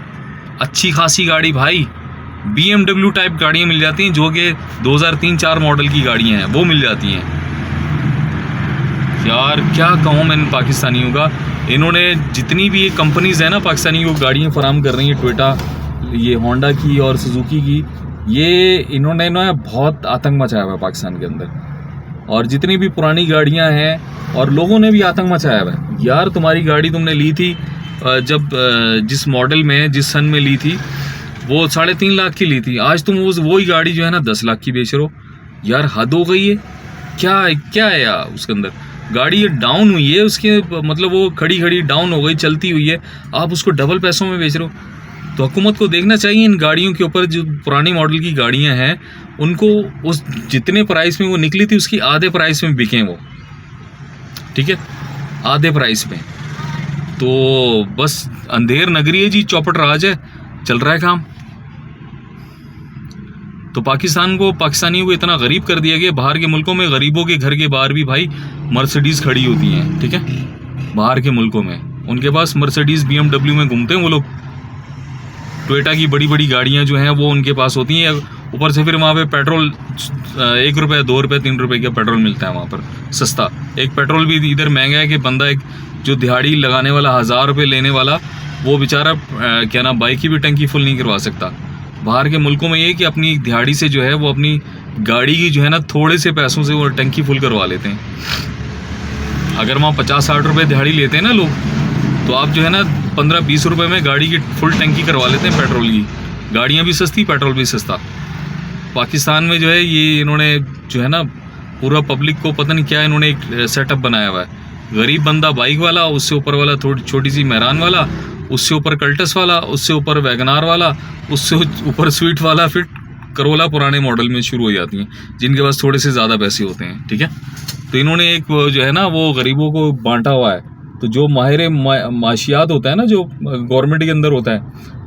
अच्छी खासी गाड़ी भाई, BMW टाइप गाड़ियाँ मिल जाती हैं, जो कि 2003-4 मॉडल की गाड़ियाँ हैं वो मिल जाती हैं। यार क्या कहूँ मैं इन पाकिस्तानियों का, इन्होंने जितनी भी ये कंपनीज़ हैं ना पाकिस्तानी को गाड़ियाँ फराहम कर रही हैं, टोयोटा, ये होंडा की और सुजुकी की, ये इन्होंने ना बहुत आतंक मचाया हुआ है पाकिस्तान के अंदर। और जितनी भी पुरानी गाड़ियां हैं, और लोगों ने भी आतंक मचाया हुआ है। यार तुम्हारी गाड़ी तुमने ली थी जब जिस मॉडल में जिस सन में ली थी वो 3.5 लाख की ली थी, आज तुम वही गाड़ी जो है ना 10 लाख की बेच रहे हो। यार हद हो गई है, क्या है यार उसके अंदर, गाड़ी ये डाउन हुई है, उसके मतलब वो खड़ी डाउन हो गई, चलती हुई है, आप उसको डबल पैसों में बेच रहे हो। तो हुकूमत को देखना चाहिए इन गाड़ियों के ऊपर, जो पुरानी मॉडल की गाड़ियां हैं उनको उस जितने प्राइस में वो निकली थी उसकी आधे प्राइस में बिकें वो, ठीक है, आधे प्राइस में। तो बस अंधेर नगरी है जी, चौपट राज है, चल रहा है काम। तो पाकिस्तानियों को इतना गरीब कर दिया गया। बाहर के मुल्कों में गरीबों के घर के बाहर भी भाई मर्सिडीज़ खड़ी होती हैं, ठीक है। बाहर के मुल्कों में उनके पास मर्सिडीज़ BMW में घूमते हैं वो लोग। टोयोटा की बड़ी बड़ी गाड़ियाँ जो हैं वो उनके पास होती हैं। ऊपर से फिर वहाँ पे पेट्रोल 1 रुपये 2 रुपये 3 रुपये का पेट्रोल मिलता है वहाँ पर, सस्ता। एक पेट्रोल भी इधर महंगा है कि बंदा एक जो दिहाड़ी लगाने वाला 1000 रुपये लेने वाला, वो बेचारा क्या ना बाइक की भी टंकी फुल नहीं करवा सकता। बाहर के मुल्कों में ये कि अपनी दिहाड़ी से जो है वो अपनी गाड़ी की जो है ना थोड़े से पैसों से वो टंकी फुल करवा लेते हैं। अगर वहाँ 50-60 रुपये दिहाड़ी लेते हैं ना लोग, तो आप जो है ना 15-20 रुपये में गाड़ी की फुल टंकी करवा लेते हैं पेट्रोल की। गाड़ियाँ भी सस्ती, पेट्रोल भी सस्ता। पाकिस्तान में जो है ये इन्होंने जो है ना पूरा पब्लिक को पता नहीं क्या इन्होंने एक सेटअप बनाया हुआ है। गरीब बंदा बाइक वाला, उससे ऊपर वाला थोड़ी छोटी सी मेहरान वाला, उससे ऊपर कल्टस वाला, उससे ऊपर वैगनार वाला, उससे ऊपर स्वीट वाला, फिर करोला पुराने मॉडल में शुरू हो जाती हैं जिनके पास थोड़े से ज़्यादा पैसे होते हैं, ठीक है। तो इन्होंने एक जो है ना वो गरीबों को बांटा हुआ है। तो जो माहिर माशियात होता है ना, जो गवर्नमेंट के अंदर होता है,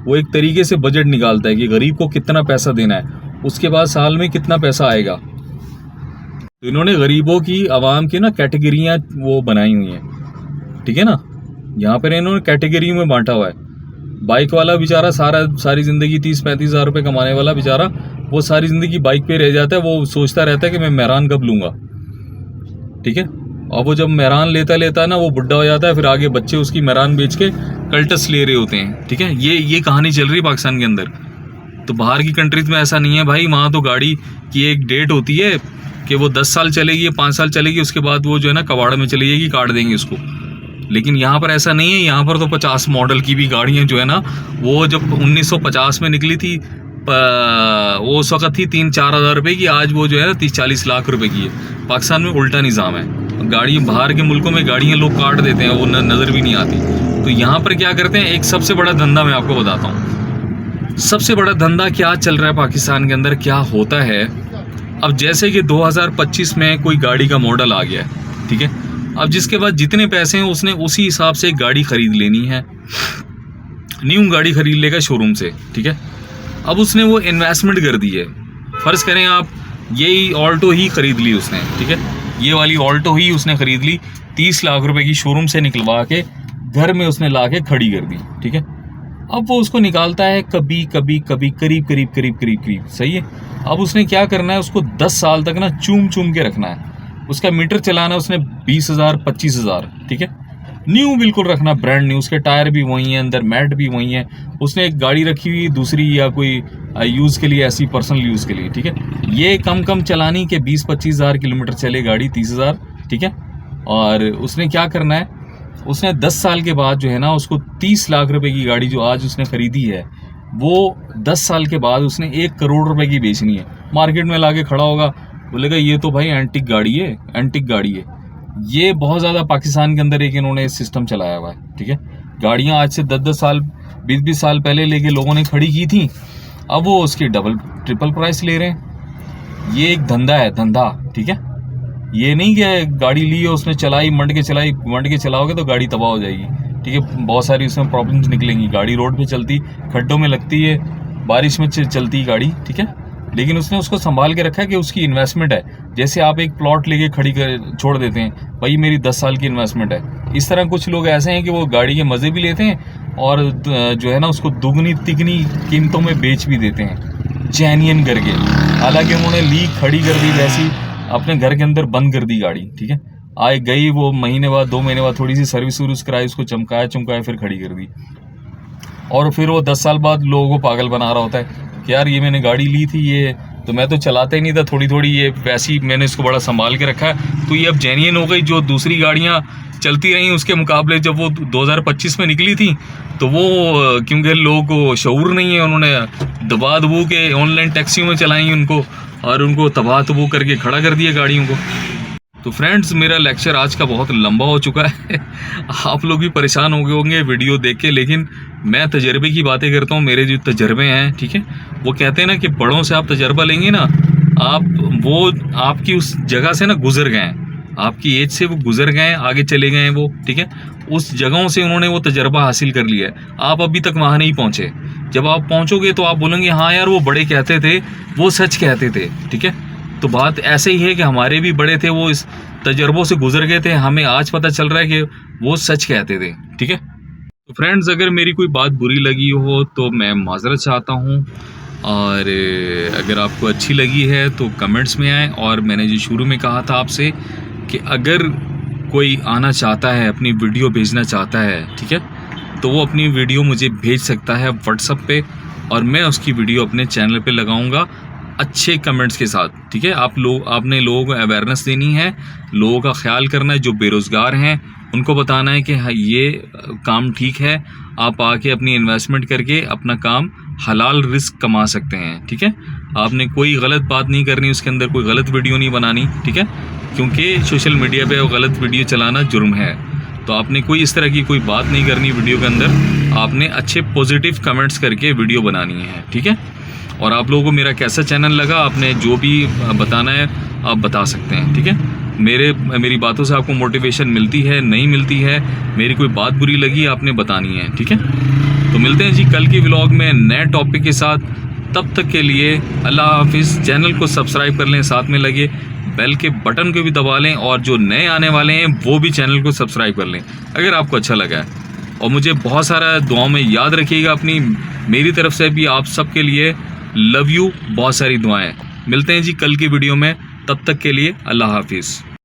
वो एक तरीके से बजट निकालता है कि गरीब को कितना पैसा देना है, उसके बाद साल में कितना पैसा आएगा। तो इन्होंने गरीबों की, आवाम की ना कैटेगरियाँ वो बनाई हुई हैं, ठीक है ना। यहाँ पर इन्होंने कैटेगरी में बांटा हुआ है। बाइक वाला बेचारा सारी ज़िंदगी 30-35 हज़ार रुपये कमाने वाला बेचारा, वो सारी ज़िंदगी बाइक पे रह जाता है। वो सोचता रहता है कि मैं मेहरान कब लूँगा, ठीक है। और वो जब मेहरान लेता ना वो बुढ़ा हो जाता है, फिर आगे बच्चे उसकी मेहरान बेच के कल्टस ले रहे होते हैं, ठीक है। ये कहानी चल रही है पाकिस्तान के अंदर। तो बाहर की कंट्रीज़ में ऐसा नहीं है भाई। वहाँ तो गाड़ी की एक डेट होती है कि वो 10 साल चलेगी, 5 साल चलेगी, उसके बाद वो जो है ना कबाड़ में चली जाएगी, काट देंगे उसको। लेकिन यहाँ पर ऐसा नहीं है। यहाँ पर तो 50 मॉडल की भी गाड़ियाँ जो है ना, वो जब 1950 में निकली थी वो उस वक्त थी 3-4 हज़ार रुपये की, आज वो जो है ना 30-40 लाख रुपए की है। पाकिस्तान में उल्टा निज़ाम है। गाड़ी बाहर के मुल्कों में गाड़ियाँ लोग काट देते हैं, वो नज़र भी नहीं आती। तो यहाँ पर क्या करते हैं, एक सबसे बड़ा धंधा मैं आपको बताता हूँ। सबसे बड़ा धंधा क्या चल रहा है पाकिस्तान के अंदर, क्या होता है। अब जैसे कि 2025 में कोई गाड़ी का मॉडल आ गया है, ठीक है। अब जिसके पास जितने पैसे हैं उसने उसी हिसाब से गाड़ी खरीद लेनी है, न्यू गाड़ी खरीद लेगा शोरूम से, ठीक है। अब उसने वो इन्वेस्टमेंट कर दी है। फ़र्ज़ करें आप यही ऑल्टो ही ख़रीद ली उसने, ठीक है। ये वाली ऑल्टो ही उसने ख़रीद ली, 30 लाख रुपए की शोरूम से निकलवा के घर में उसने ला के खड़ी कर दी, ठीक है। अब वो उसको निकालता है कभी करीब, सही है। अब उसने क्या करना है, उसको 10 साल तक ना चूम के रखना है। उसका मीटर चलाना उसने 20,000 25,000, ठीक है। न्यू बिल्कुल रखना, ब्रांड न्यू। उसके टायर भी वही हैं, अंदर मैट भी वही है। उसने एक गाड़ी रखी हुई दूसरी या कोई यूज़ के लिए, ऐसी पर्सनल यूज़ के लिए, ठीक है। ये कम चलानी के 20-25 हज़ार किलोमीटर चले गाड़ी, 30,000, ठीक है। और उसने क्या करना है, उसने 10 साल के बाद जो है ना उसको 30 लाख रुपए की गाड़ी जो आज उसने ख़रीदी है, वो 10 साल के बाद उसने 1 करोड़ रुपए की बेचनी है। मार्केट में लाके खड़ा होगा, बोलेगा ये तो भाई एंटिक गाड़ी है। ये बहुत ज़्यादा पाकिस्तान के अंदर एक इन्होंने सिस्टम चलाया हुआ है, ठीक है। गाड़ियाँ आज से 10-10 साल 20-20 साल पहले लेके लोगों ने खड़ी की थी, अब वो उसकी डबल ट्रिपल प्राइस ले रहे हैं। ये एक धंधा है, ठीक है। ये नहीं कि गाड़ी ली है उसने चलाई, मंड के चलाओगे तो गाड़ी तबाह हो जाएगी, ठीक है। बहुत सारी उसमें प्रॉब्लम्स निकलेंगी। गाड़ी रोड पे चलती, खड्डों में लगती है, बारिश में चलती गाड़ी, ठीक है। लेकिन उसने उसको संभाल के रखा है कि उसकी इन्वेस्टमेंट है। जैसे आप एक प्लॉट लेके खड़ी कर छोड़ देते हैं, भाई मेरी 10 साल की इन्वेस्टमेंट है। इस तरह कुछ लोग ऐसे हैं कि वो गाड़ी के मज़े भी लेते हैं और जो है ना उसको दुगनी तिगनी कीमतों में बेच भी देते हैं, जेन्युइन करके। हालांकि उन्होंने ली, खड़ी कर दी, वैसी अपने घर के अंदर बंद कर दी गाड़ी, ठीक है। आए गई, वो महीने बाद 2 महीने बाद थोड़ी सी सर्विस कराई, उसको चमकाया, फिर खड़ी कर दी। और फिर वो 10 साल बाद लोगों को पागल बना रहा होता है कि यार ये मैंने गाड़ी ली थी, ये तो मैं तो चलाता ही नहीं था, थोड़ी ये वैसी मैंने इसको बड़ा संभाल के रखा है, तो ये अब जेन्युइन हो गई। जो दूसरी गाड़ियाँ चलती रहीं उसके मुकाबले जब वो 2025 में निकली थी, तो वो क्योंकि लोगों को शऊर नहीं है, उन्होंने दबा के ऑनलाइन टैक्सियों में चलाई उनको, और उनको तबाह करके खड़ा कर दिया गाड़ियों को। तो फ्रेंड्स, मेरा लेक्चर आज का बहुत लंबा हो चुका है आप लोग भी परेशान हो गए होंगे वीडियो देख के, लेकिन मैं तजर्बे की बातें करता हूँ। मेरे जो तजर्बे हैं, ठीक है, वो कहते हैं ना कि बड़ों से आप तजर्बा लेंगे ना, वो आपकी उस जगह से ना गुजर गए हैं, आपकी एज से वो गुजर गए हैं, आगे चले गए हैं वो, ठीक है। उस जगहों से उन्होंने वो तजर्बा हासिल कर लिया है। आप अभी तक वहाँ नहीं पहुँचे। जब आप पहुँचोगे तो आप बोलेंगे हाँ यार वो बड़े कहते थे, वो सच कहते थे। ठीक है, तो बात ऐसे ही है कि हमारे भी बड़े थे, वो इस तजर्बों से गुजर गए थे, हमें आज पता चल रहा है कि वो सच कहते थे। ठीक है, तो फ्रेंड्स अगर मेरी कोई बात बुरी लगी हो तो मैं माजरत चाहता हूँ, और अगर आपको अच्छी लगी है तो कमेंट्स में आए। और मैंने जो शुरू में कहा था आपसे कि अगर कोई आना चाहता है, अपनी वीडियो भेजना चाहता है, ठीक है, तो वो अपनी वीडियो मुझे भेज सकता है व्हाट्सएप पे, और मैं उसकी वीडियो अपने चैनल पे लगाऊंगा अच्छे कमेंट्स के साथ। ठीक है, आपने लोगों को अवेयरनेस देनी है, लोगों का ख्याल करना है, जो बेरोज़गार हैं उनको बताना है कि हाँ ये काम ठीक है, आप आके अपनी इन्वेस्टमेंट करके अपना काम हलाल रिस्क कमा सकते हैं। ठीक है, आपने कोई गलत बात नहीं करनी, उसके अंदर कोई गलत वीडियो नहीं बनानी। ठीक है, क्योंकि सोशल मीडिया पे गलत वीडियो चलाना जुर्म है। तो आपने कोई इस तरह की कोई बात नहीं करनी वीडियो के अंदर, आपने अच्छे पॉजिटिव कमेंट्स करके वीडियो बनानी है। ठीक है, और आप लोगों को मेरा कैसा चैनल लगा, आपने जो भी बताना है आप बता सकते हैं। ठीक है, मेरी बातों से आपको मोटिवेशन मिलती है, नहीं मिलती है, मेरी कोई बात बुरी लगी आपने बतानी है। ठीक है, तो मिलते हैं जी कल की व्लॉग में नए टॉपिक के साथ। तब तक के लिए अल्लाह हाफिज़। चैनल को सब्सक्राइब कर लें, साथ में लगे बेल के बटन को भी दबा लें, और जो नए आने वाले हैं वो भी चैनल को सब्सक्राइब कर लें अगर आपको अच्छा लगा है। और मुझे बहुत सारा दुआओं में याद रखिएगा अपनी, मेरी तरफ से भी आप सबके लिए लव यू, बहुत सारी दुआएं। मिलते हैं जी कल की वीडियो में, तब तक के लिए अल्लाह हाफिज़।